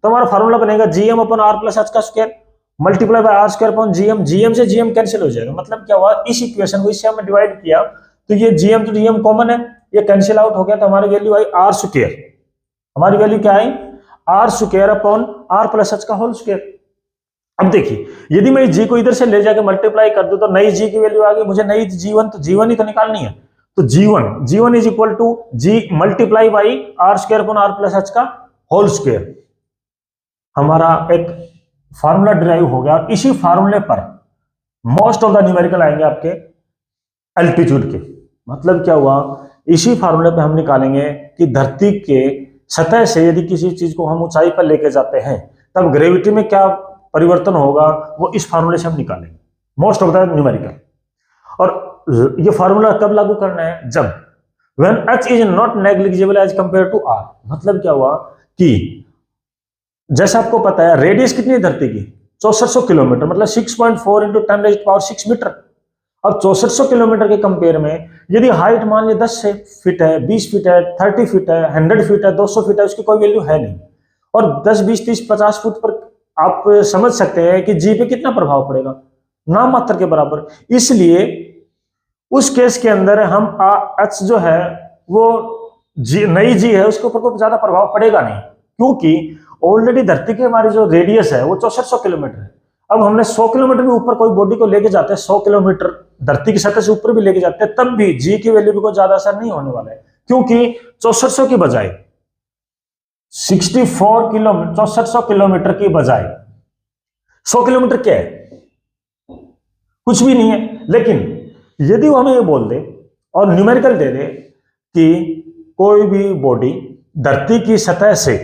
तो हमारा फार्मूला बनेगा gm/r+h का square multiply by r²/gm। gm से gm कैंसिल हो जाएगा, मतलब क्या हुआ, इस इक्वेशन को इससे हमने डिवाइड किया तो ये gm तो gm कॉमन है, ये कैंसिल आउट हो गया, तो हमारी वैल्यू आई r²। हमारी वैल्यू क्या आई, r² का होल स्क्वायर। अब देखिए यदि मैं g को इधर से ले जाके मल्टीप्लाई कर दूं तो नई g की वैल्यू आ गई, मुझे नई g1 तो g1 ही तो निकालनी है, तो g1 is equal to g multiply by r² का होल स्क्वायर। हमारा एक फार्मूला डिराइव हो गया, और इसी फार्मूले पर मोस्ट ऑफ द न्यूमेरिकल आएंगे आपके एल्टीट्यूड के। मतलब क्या हुआ, इसी फार्मूले पे हम निकालेंगे कि धरती के सतह से यदि किसी चीज को हम ऊंचाई पर लेके जाते हैं तब ग्रेविटी में क्या परिवर्तन होगा, वो इस फार्मूले से हम निकालेंगे मोस्ट ऑफ द न्यूमेरिकल। और ये फार्मूला कब लागू करना है, जब when h is not negligible as compare to r। मतलब क्या हुआ कि जैसा आपको पता है रेडियस कितनी है धरती की, 6400 किलोमीटर, मतलब 6.4 × 10⁶ मीटर। अब 6400 किलोमीटर के कंपेयर में यदि हाइट मान लीजिए 10 फीट है, 20 फीट है, 30 फीट है, 100 फीट है, 200 फीट है, उसकी कोई वैल्यू है नहीं। और 10, 20, 30, 50 फुट पर आप समझ सकते हैं कि जी पे कितना प्रभाव पड़ेगा, नाम मात्र के बराबर। इसलिए उस केस के अंदर हम h जो है वो नई जी है उसके ऊपर कोई ज्यादा प्रभाव पड़ेगा नहीं, क्योंकि ऑलरेडी धरती की हमारी जो रेडियस है वो 6400 किलोमीटर है। अब हमने 100 किलोमीटर भी ऊपर कोई बॉडी को लेके जाते हैं, 100 किलोमीटर धरती की सतह से ऊपर भी लेके जाते हैं, तब भी जी की वैल्यू भी कोई ज्यादा असर नहीं होने वाला है, क्योंकि 6400 की बजाय 6400 किलोमीटर की बजाय 100 किलोमीटर क्या है, कुछ भी नहीं है। लेकिन यदि वो हमें ये बोल दे और न्यूमेरिकल दे दे कि कोई भी बॉडी धरती की सतह से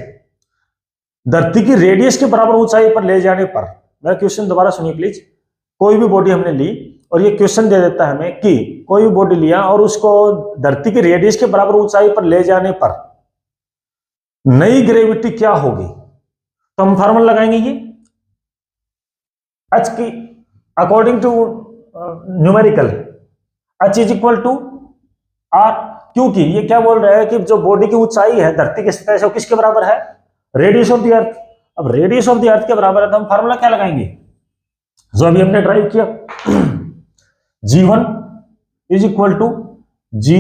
धरती की रेडियस के बराबर ऊंचाई पर ले जाने पर, मेरा क्वेश्चन दोबारा सुनिए प्लीज, कोई भी बॉडी हमने ली और ये क्वेश्चन दे देता है हमें कि कोई भी बॉडी लिया और उसको धरती की रेडियस के बराबर ऊंचाई पर ले जाने पर नई ग्रेविटी क्या होगी, तो हम फार्मूला लगाएंगे ये h की according to numerical h is equal to r, क्योंकि ये क्या बोल रहा है कि जो बॉडी की ऊंचाई है धरती की सतह से वो किसके बराबर है, रेडियस ऑफ द अर्थ। अब रेडियस ऑफ द अर्थ के बराबर है तो हम फार्मूला क्या लगाएंगे, जो अभी हमने ड्राइव किया, g1 is equal to g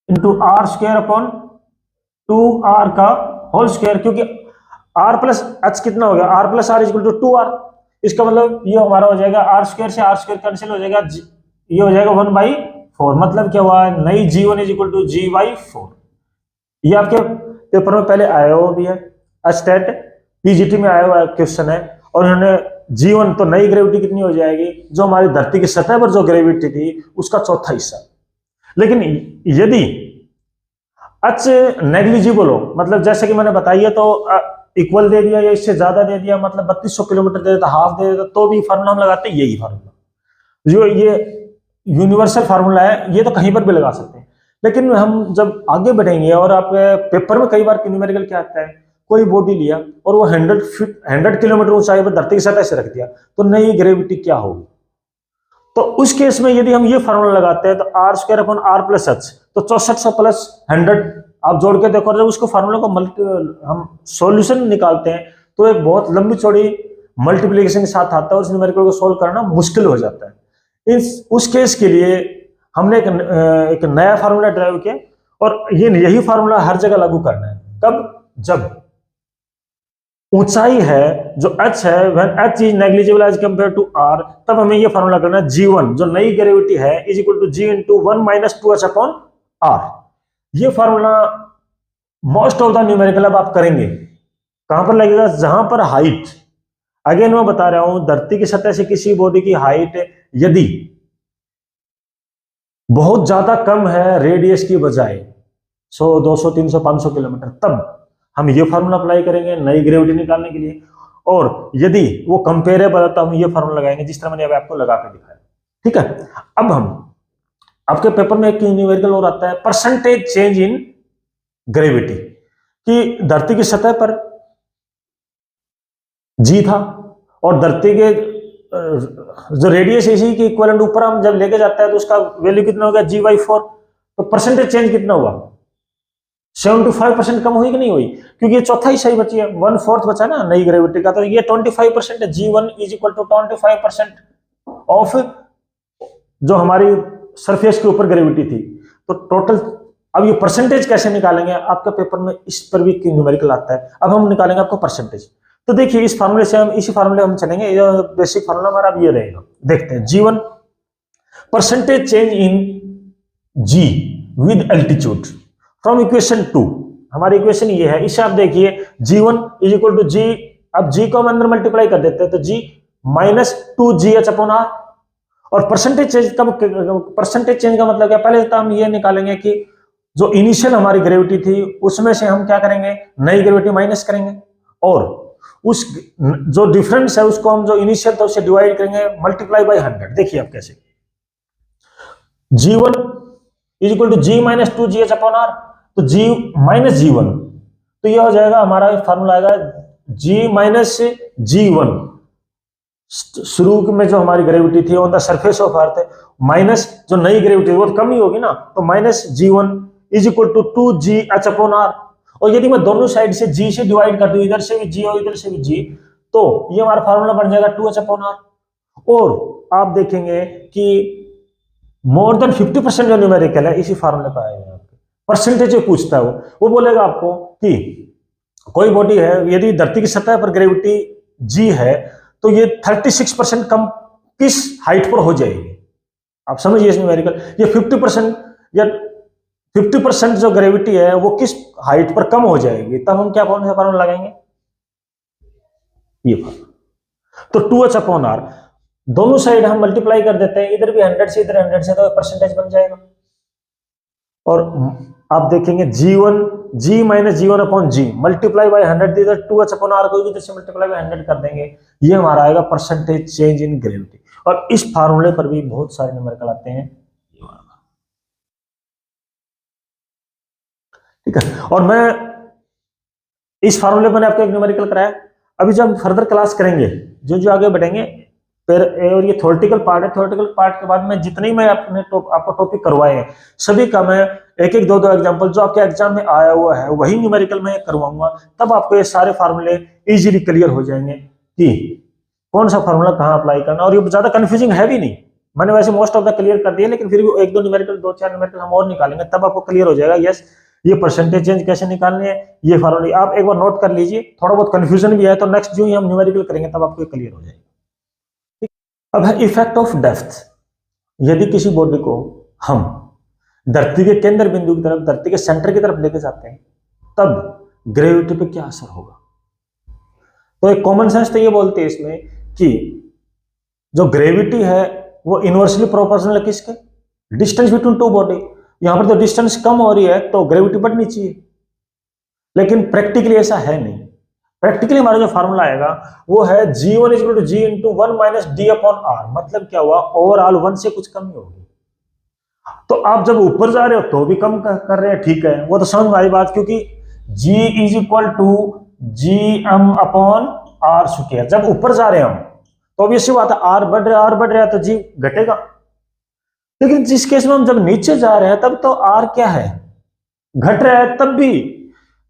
into r² 2r का होल स्क्वायर, क्योंकि r+h कितना हो गया, r+r is equal to 2r। इसका मतलब ये हमारा हो जाएगा r² से r² कैंसिल हो जाएगा, ये हो जाएगा 1/4। मतलब क्या हुआ, नई g1 is equal to g/4। ये आपके पेपर में पहले आया हुआ भी है, स्टेट पीजीटी में आया हुआ क्वेश्चन है, और उन्होंने g1 तो नई ग्रेविटी कितनी हो जाएगी, जो हमारी धरती की सतह पर जो ग्रेविटी थी उसका चौथा हिस्सा। लेकिन यदि h नेग्लिजिबल हो, मतलब जैसे कि मैंने बताइए तो इक्वल दे दिया या इससे ज्यादा दे दिया, मतलब 3200 किलोमीटर दे देता, हाफ दे देता, तो भी फार्मूला हम लगाते हैं यही फार्मूला, जो ये यूनिवर्सल फार्मूला है, ये तो कहीं पर भी लगा सकते हैं। लेकिन हम जब आगे बढ़ेंगे और आप पेपर में कई बार न्यूमेरिकल क्या आता है, कोई बॉडी लिया और वो 100 किलोमीटर ऊंचाई पर धरती की सतह से रख दिया, तो नई ग्रेविटी क्या होगी। तो उस केस में यदि हम ये फार्मूला लगाते हैं तो r² / r+h तो 6400 प्लस 100 आप जोड़ के देखो, जब उसको फार्मूला को हम सॉल्यूशन निकालते हैं तो एक बहुत लंबी चौड़ी मल्टीप्लिकेशन के साथ आता है और उस न्यूमेरिकल को सोल्व करना मुश्किल हो जाता है। उस केस के लिए हमने एक नया फार्मूला ड्राइव किया और यही फार्मूला हर जगह लागू करना है। कब? जब ऊंचाई है जो h है, when h is negligible as compared to r, तब हमें ये फार्मूला करना है g1 जो नई ग्रेविटी है is equal to g into 1 minus 2h upon r। ये formula most of the numerical अब आप करेंगे कहां पर लगेगा? जहां पर हाइट, अगेन मैं बता रहा हूं, धरती की सतह से किसी बॉडी की हाइट यदि बहुत ज्यादा कम है रेडियस की बजाय 100, 200, 300, 500 किलोमीटर, तब हम ये फार्मूला अप्लाई करेंगे नई ग्रेविटी निकालने के लिए। और यदि वो कंपेरेबल है तो हम ये फार्मूला लगाएंगे जिस तरह मैंने अभी आपको लगा के दिखाया। ठीक है, अब हम आपके पेपर में एक न्यूमेरिकल और आता है परसेंटेज चेंज इन ग्रेविटी, कि धरती की सतह पर जी था और धरती के जो रेडियस इसी के इक्विवेलेंट ऊपर हम जब लेके जाता है तो उसका वैल्यू कितना होगा? g/4। तो परसेंटेज चेंज कितना हुआ? 75% कम हुई कि नहीं हुई? क्योंकि ये चौथा ही सही बची है, 1/4 बचा ना नई ग्रेविटी का, तो ये 25% है। g1 is equal to 25% of जो हमारी सरफेस के ऊपर ग्रेविटी थी। तो टोटल, अब ये परसेंटेज कैसे निकालेंगे? आपके पेपर में इस पर भी न्यूमेरिकल आता है। अब हम निकालेंगे आपको परसेंटेज। तो देखिए इस फार्मूले से हम इसी फार्मूले हम चलेंगे, ये बेसिक फार्मूला हमारा अब ये रहेगा। देखते हैं g1 percentage change in g with altitude from equation 2। हमारी इक्वेशन ये है, इसे आप देखिए g1 is equal to g, अब g को हम अंदर मल्टीप्लाई कर देते हैं तो g minus 2gh upon r। और परसेंटेज चेंज का मतलब क्या? पहले तो हम ये निकालेंगे कि जो इनिशियल हमारी ग्रेविटी थी उसमें से हम क्या करेंगे? नई ग्रेविटी माइनस करेंगे और उस जो डिफरेंस है उसको हम जो इनिशियल था उससे डिवाइड करेंगे, मल्टीप्लाई बाय 100। देखिए आप कैसे, g1 is equal to g minus 2gh upon r, तो g माइनस g1, तो यह हो जाएगा हमारा फार्मूला आएगा g माइनस g1, शुरू में जो हमारी ग्रेविटी थी on the surface of earth, minus जो नई ग्रेविटी वो कम ही होगी ना, तो minus g1 is equal to 2gh upon r। और यदि मैं दोनों साइड से g से डिवाइड कर दूं, इधर से भी g और इधर से भी g, तो ये हमारा फार्मूला बन जाएगा 2h अपॉन r। और आप देखेंगे कि मोर देन 50% जो न्यूमेरिकल है इसी फार्मूले पर आएगा। आपके परसेंटेज जो पूछता है वो बोलेगा आपको कि कोई बॉडी है, यदि धरती की सतह पर ग्रेविटी g है तो ये 36% कम किस हाइट पर हो जाएगी? आप समझिए इस न्यूमेरिकल, ये 50% या 50% जो ग्रेविटी है वो किस हाइट पर कम हो जाएगी, तब हम क्या फार्मूला लगाएंगे? ये फार्मूला। तो 2h अपॉन r, दोनों साइड हम मल्टीप्लाई कर देते हैं, इधर भी 100 से इधर 100 से, तो परसेंटेज बन जाएगा। और आप देखेंगे g minus g1 upon g multiply by 100, इधर 2h अपॉन r को इधर से मल्टीप्लाई बाय 100 कर देंगे, ये हमारा आएगा परसेंटेज चेंज इन ग्रेविटी। और इस फार्मूले पर भी बहुत सारे न्यूमेरिकल आते हैं। ठीक है, और मैं इस फार्मूले पर आपको एक न्यूमेरिकल कराया। अभी जब हम फर्दर क्लास करेंगे, जो आगे बढ़ेंगे, फिर और ये थ्योरेटिकल पार्ट है, थ्योरेटिकल पार्ट के बाद में जितनी मैं आपको टॉपिक करवाए हैं सभी का मैं एक दो एग्जांपल जो आपके एग्जाम में आया हुआ है वही न्यूमेरिकल में करवाऊंगा। तब आपको ये सारे फार्मूले इजीली क्लियर हो जाएंगे कि कौन सा फार्मूला कहाँ अप्लाई करना। और ये ज्यादा कंफ्यूजिंग है भी नहीं, मैंने वैसे मोस्ट ऑफ द क्लियर कर दिया, लेकिन फिर भी एक दो न्यूमेरिकल, 2-4 न्यूमेरिकल हम और निकालेंगे, तब आपको क्लियर हो जाएगा यस ये परसेंटेज चेंज कैसे निकालने हैं, ये फार्मूला आप एक बार नोट कर लीजिए। थोड़ा बहुत कंफ्यूजन भी है तो नेक्स्ट जो ही हम न्यूमेरिकल करेंगे तब आपको क्लियर हो जाएगा। अब है इफेक्ट ऑफ डेप्थ। यदि किसी बॉडी को हम धरती के केंद्र बिंदु की तरफ, धरती के सेंटर की तरफ लेके जाते हैं, तब ग्रेविटी पे क्या असर होगा? तो एक कॉमन सेंस तो ये बोलते हैं इसमें कि जो ग्रेविटी है वो इनवर्सली प्रोपोर्शनल है किसके? Distance between two body. यहां पर तो डिस्टेंस कम हो रही है तो ग्रेविटी बढ़नी चाहिए, लेकिन प्रैक्टिकली ऐसा है नहीं। प्रैक्टिकली हमारा जो फार्मूला आएगा वो है g1 is equal to g into 1 minus d upon r। मतलब क्या हुआ? ओवरऑल 1 से कुछ कम ही होगी। तो आप जब ऊपर जा रहे हो तो भी कम कर रहे हैं, ठीक है, वो तो समझ में आई बात, क्योंकि g is equal to gm upon r square. जब ऊपर जा रहे हैं हम तो ऑब्वियस बात है r बढ़ रहा है तो g घटेगा। लेकिन जिस केस में हम जब नीचे जा रहे हैं तब तो आर क्या है, घट रहा है, तब भी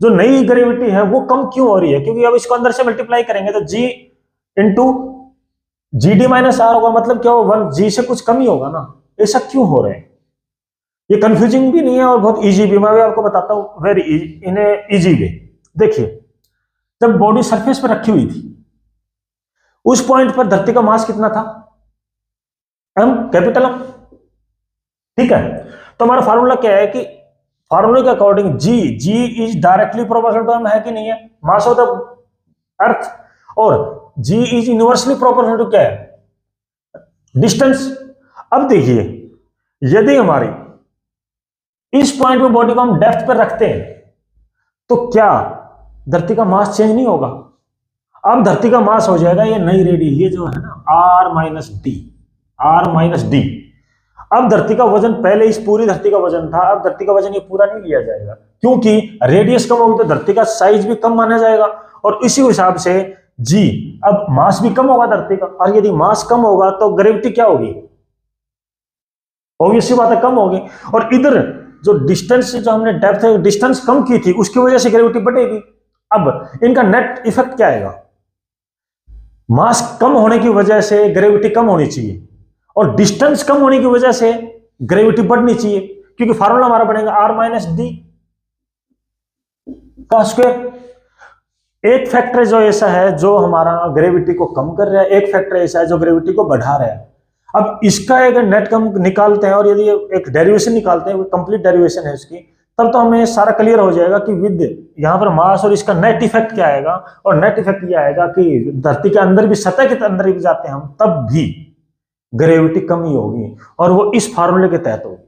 जो नई ग्रेविटी है वो कम क्यों हो रही है? क्योंकि अब इसको अंदर से मल्टीप्लाई करेंगे तो G into G D minus R होगा, मतलब क्या होगा, वन जी से कुछ कम ही होगा ना। ऐसा क्यों हो रहा है? ये कंफ्यूजिंग भी नहीं है और बहुत इजी भी, मैं भी आपको बताता हूं वेरी इन इजी वे। देखिए, जब बॉडी सरफेस पर रखी हुई थी उस पॉइंट पर धरती का मास कितना था? M, capital M. ठीक है, तो हमारा फार्मूला क्या है कि फार्मूले के according g is directly proportional to M, है कि नहीं है, मास ऑफ द अर्थ, और g is inversely proportional to क्या है, डिस्टेंस। अब देखिए, यदि हमारी इस पॉइंट पे बॉडी को हम डेप्थ पर रखते हैं तो क्या धरती का मास चेंज नहीं होगा? अब धरती का मास हो जाएगा ये नई रेडी, ये जो है ना आर माइनस डी। अब धरती का वजन, पहले इस पूरी धरती का वजन था, अब धरती का वजन ये पूरा नहीं लिया जाएगा क्योंकि रेडियस कम होगी तो धरती का साइज भी कम माना जाएगा, और इसी हिसाब से जी, अब मास भी कम होगा धरती का, और यदि मास कम होगा तो ग्रेविटी क्या होगी, ऑब्वियस सी बात है, कम होगी। और इधर जो डिस्टेंस, जो हमने डेप्थ डिस्टेंस कम की थी उसकी वजह से ग्रेविटी बढ़ेगी। अब इनका नेट इफेक्ट क्या आएगा? मास कम होने की वजह से ग्रेविटी कम होनी चाहिए और डिस्टेंस कम होने की वजह से ग्रेविटी बढ़नी चाहिए, क्योंकि फार्मूला हमारा बनेगा आर माइनस डी का स्क्वायर। एक फैक्टर जो ऐसा है जो हमारा ग्रेविटी को कम कर रहा है, एक फैक्टर ऐसा है जो ग्रेविटी को बढ़ा रहा है। अब इसका एक नेट कम निकालते हैं और यदि एक डेरिवेशन निकालते हैं, कंप्लीट डेरिवेशन है इसकी, तब तो हमें सारा क्लियर हो जाएगा कि विद यहां पर मास और इसका नेट इफेक्ट क्या आएगा। और नेट इफेक्ट ये आएगा कि धरती के अंदर भी, सतह के अंदर भी जाते हैं हम, तब भी ग्रेविटी कम ही होगी, और वो इस फार्मूले के तहत होगी।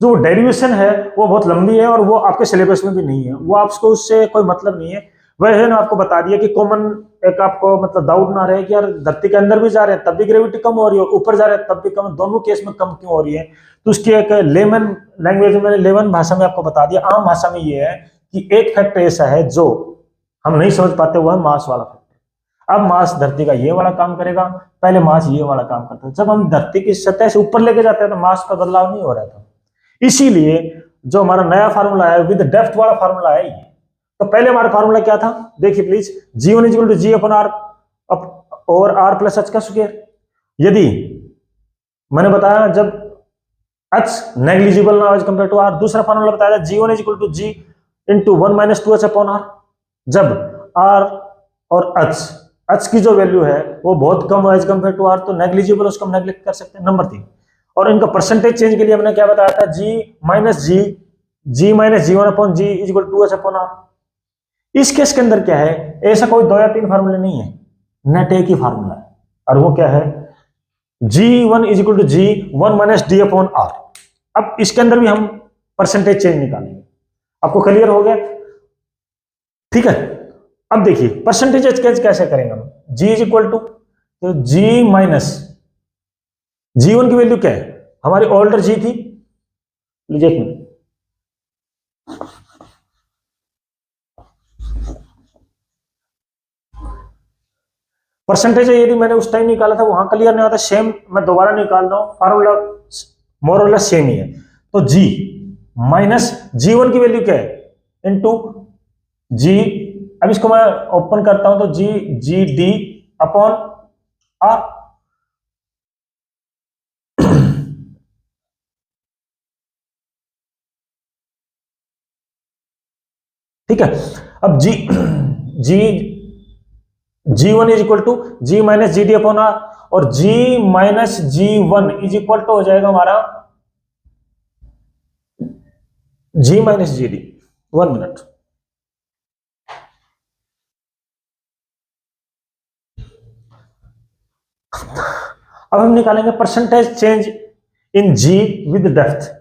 जो डेरिवेशन है वो बहुत लंबी है और वो आपके सिलेबस में भी नहीं है, वो आपको उससे कोई मतलब नहीं है। वह है ना, आपको बता दिया कि कॉमन एक आपको मतलब डाउट ना रहे कि यार धरती के अंदर भी जा रहे हैं तब भी ग्रेविटी कम हो रही है, ऊपर जा रहे हैं तब भी कम, दोनों केस में कम क्यों हो रही है। तो उसकी एक लेमन लैंग्वेज में, लेमन भाषा में आपको बता दिया। आम भाषा में ये है कि एक फैक्टर ऐसा है जो हम नहीं समझ पाते, वो है मास वाला फैक्टर। अब मास धरती का ये वाला काम करेगा, पहले मास ये वाला काम करता है। जब हम धरती की सतह से ऊपर लेके जाते हैं तो मास का बदलाव नहीं हो रहा था, इसीलिए जो हमारा नया फार्मूला है विद डेप्थ वाला फार्मूला है ये। तो पहले हमारा फार्मूला क्या था, देखिए please, G1 equal to G upon R और आर प्लस एच का स्क्वायर। यदि मैंने बताया जब एच नेग्लिजिबल ना एज कंपेयर टू आर, दूसरा फार्मूला बताया G1 equal to G into 1 minus 2h upon R. जब आर और एच की जो वैल्यू है वो बहुत कम है एज कंपेयर टू आर, तो नेग्लिजिबल उसको हम नेग्लेक्ट कर सकते हैं। नंबर 3, और इनका परसेंटेज चेंज के लिए हमने क्या बताया था, G minus G one upon G is equal to H upon R. इस केस के अंदर क्या है, ऐसा कोई 2 या 3 फार्मूले नहीं है, नेट एक ही फार्मूला है, और वो क्या है, G1 is equal to G 1 minus D upon R. अब इसके अंदर भी हम परसेंटेज चेंज निकालेंगे। आपको क्लियर हो गया? ठीक है, अब देखिए परसेंटेज चेंज कैसे करेंगे हम। G इज इक्वल टू, तो G माइनस G1 की वैल्यू क्या है, हमारी ओल्डर G थी, लीजिए एक मिनट, परसेंटेज यदि मैंने उस टाइम निकाला था वहां क्लियर नहीं होता, सेम मैं दोबारा निकाल रहा हूं, फार्मूला मोर और लेस सेम ही है। तो G माइनस G1 की वैल्यू क्या है इनटू G, अब इसको मैं ओपन करता हूं तो जी डी अपॉन आर। ठीक है, अब G1 is equal to G minus G D upon R, और G minus G1 is equal to हो जाएगा हमारा G minus G D. 1 minute, अब हम निकालेंगे percentage change in G with depth.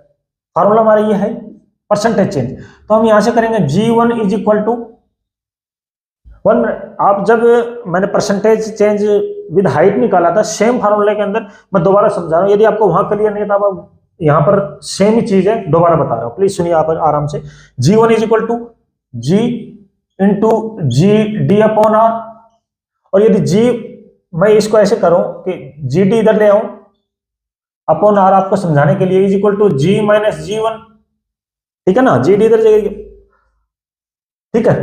Formula हमारा ये है परसेंटेज चेंज, तो हम यहां से करेंगे G1 is equal to 1 minute. आप जब मैंने परसेंटेज चेंज विद हाइट निकाला था सेम फार्मूले के अंदर, मैं दोबारा समझा रहा हूं, यदि आपको वहां क्लियर नहीं था, अब यहां पर सेम ही चीज है, दोबारा बता रहा हूं, प्लीज सुनिए आप आराम से। G1 is equal to G into G D upon R, और यदि G, मैं इसको ऐसे करूं कि जी डी इधर ले आऊं अपॉन आर आपको समझाने के लिए is equal to G minus G one, ठीक है ना, जी डी इधर जाएगी, ठीक है।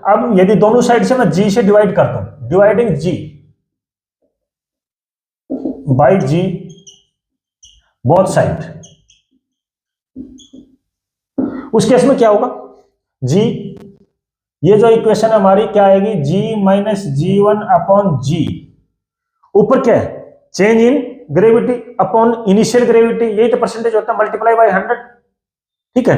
अब यदि दोनों साइड से मैं जी से डिवाइड करता हूं, dividing G by G both side, उस केस में क्या होगा, जी ये जो इक्वेशन हमारी क्या आएगी, जी माइनस जी वन अपॉन जी, ऊपर क्या है, change in gravity upon initial gravity, यही तो परसेंटेज होता है, मल्टीप्लाई बाय 100, ठीक है।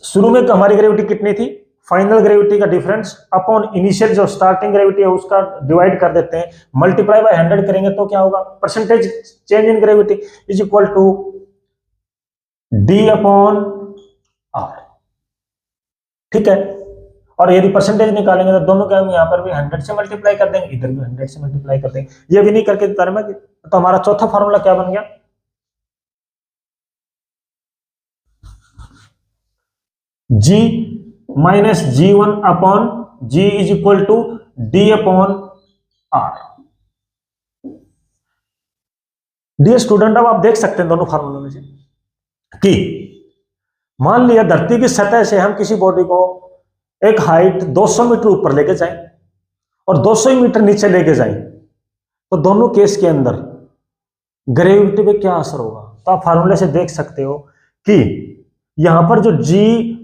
शुरू में हमारी ग्रेविटी कितनी थी, फाइनल ग्रेविटी का डिफरेंस अपॉन इनिशियल जो स्टार्टिंग ग्रेविटी है उसका डिवाइड कर देते हैं, मल्टीप्लाई बाय 100 करेंगे तो क्या होगा, percentage change in gravity is equal to D upon R, ठीक है। और यदि परसेंटेज निकालेंगे तो दोनों क्या होंगे, यहां पर भी 100 से मल्टीप्लाई कर देंगे, इधर भी 100 से मल्टीप्लाई कर देंगे, ये भी नहीं करके देता मैं, तो हमारा चौथा फॉर्मूला क्या बन गया, G minus G one upon G is equal to D upon R. Dear student, अब आप देख सकते हैं दोनों फार्मूलों में से कि मान लिया धरती की सतह से हम किसी बॉडी को एक हाइट 200 मीटर ऊपर लेके जाएं और 200 मीटर नीचे लेके जाएं, तो दोनों केस के अंदर ग्रेविटी पे क्या असर होगा, तो आप फार्मूले से देख सकते हो कि यहां पर जो g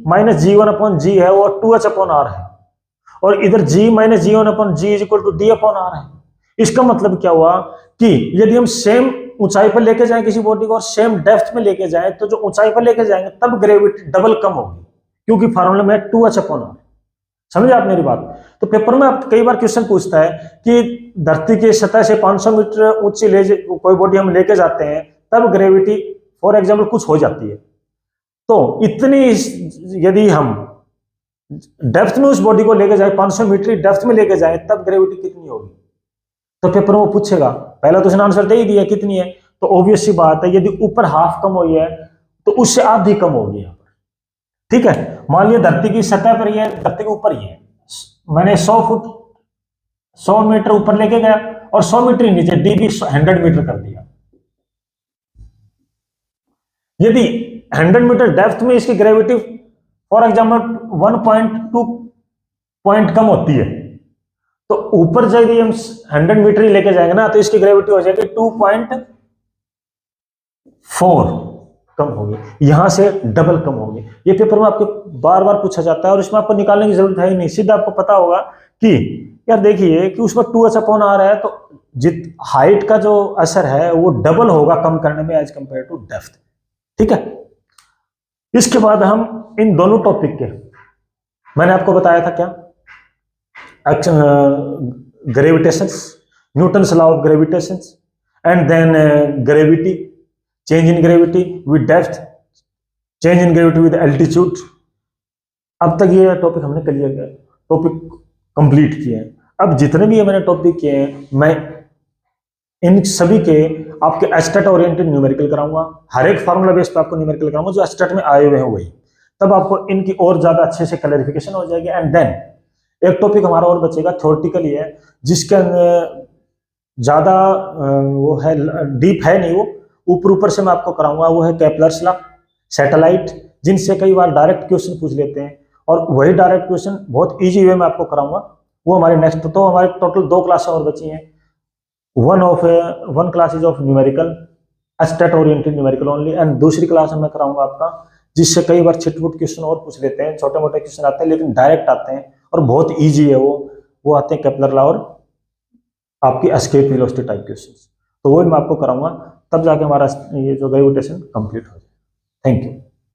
minus G one upon G है वो 2h अपॉन आर है, और इधर g minus G one upon G is equal to D upon R है। इसका मतलब क्या हुआ कि यदि हम सेम ऊंचाई पर लेके जाएं किसी बॉडी को और सेम डेप्थ में लेके जाएं, तो जो ऊंचाई पर लेके जाएंगे तब ग्रेविटी डबल कम होगी, क्योंकि फार्मूले में 2h अपॉन आर। समझे आप मेरी बात। तो पेपर में आप कई बार क्वेश्चन पूछता है कि धरती की सतह से 500 मीटर ऊंची कोई बॉडी हम लेके जाते हैं, तब ग्रेविटी फॉर एग्जाम्पल कुछ हो जाती है, तो इतनी यदि हम डेप्थ में उस बॉडी को लेके जाए, 500 मीटर डेप्थ में लेके जाए, तब ग्रेविटी कितनी होगी, तो पेपर में वो पूछेगा, पहला तो उसने आंसर दे ही दिया कितनी है, तो ऑब्वियस सी बात है यदि ऊपर हाफ कम हुई है तो उससे आधी कम होगी यहाँ पर, ठीक है। मान लिया धरती की सतह पर ही है, धरती के ऊपर ही है, मैंने 100 मीटर ऊपर लेके गया और 100 मीटर नीचे, डी भी 100 मीटर कर दिया। यदि 100 मीटर डेप्थ में इसकी ग्रेविटी फॉर एग्जाम्पल 1.2 पॉइंट कम होती है, तो ऊपर यदि हम 100 मीटर ही लेके जाएंगे ना, तो इसकी ग्रेविटी हो जाएगी 2.4 कम होगी, यहां से डबल कम होगी। ये पेपर में आपके बार बार पूछा जाता है और इसमें आपको निकालने की जरूरत है ही नहीं, सीधा आपको पता होगा कि यार देखिए कि उसमें 2h अपॉन आर है, तो जित हाइट का जो असर है वो डबल होगा कम करने में एज कंपेयर टू डेप्थ, ठीक है। इसके बाद हम इन दोनों टॉपिक के, मैंने आपको बताया था क्या, gravitation, Newton's law of gravitation, and then gravity, change in gravity with depth, change in gravity with altitude. अब तक ये टॉपिक हमने क्लियर किया, टॉपिक कंप्लीट किए हैं। अब जितने भी ये मैंने टॉपिक किए हैं, मैं इन सभी के आपके एस्टेट ओरिएंटेड न्यूमेरिकल कराऊंगा, हर एक फार्मूला बेस पे आपको न्यूमेरिकल कराऊंगा जो एस्टेट में आए हुए हैं वही, तब आपको इनकी और ज्यादा अच्छे से क्लैरिफिकेशन हो जाएगी। एंड देन एक टॉपिक हमारा और बचेगा, थ्योरेटिकल ही है, जिसके ज्यादा वो है डीप है नहीं, वो ऊपर ऊपर से मैं आपको कराऊंगा, वो है केपलर्स लॉ, सैटेलाइट, जिनसे कई बार डायरेक्ट क्वेश्चन पूछ लेते हैं, और वही डायरेक्ट क्वेश्चन बहुत इजी वे में आपको कराऊंगा, वो हमारे नेक्स्ट। तो हमारे टोटल 2 क्लासें और बची हैं, one class is of numerical, estate oriented numerical only, and दूसरी क्लास में कराऊंगा आपका, जिससे कई बार छिटपुट क्वेश्चन और पूछ लेते हैं, छोटे मोटे क्वेश्चन आते हैं लेकिन डायरेक्ट आते हैं और बहुत इजी है वो आते हैं केपलर लॉ और आपकी एस्केप वेलोसिटी टाइप क्वेश्चन, तो वो मैं आपको कराऊंगा, तब जाके हमारा ये जो ग्रेविटेशन कंप्लीट हो जाए। Thank you.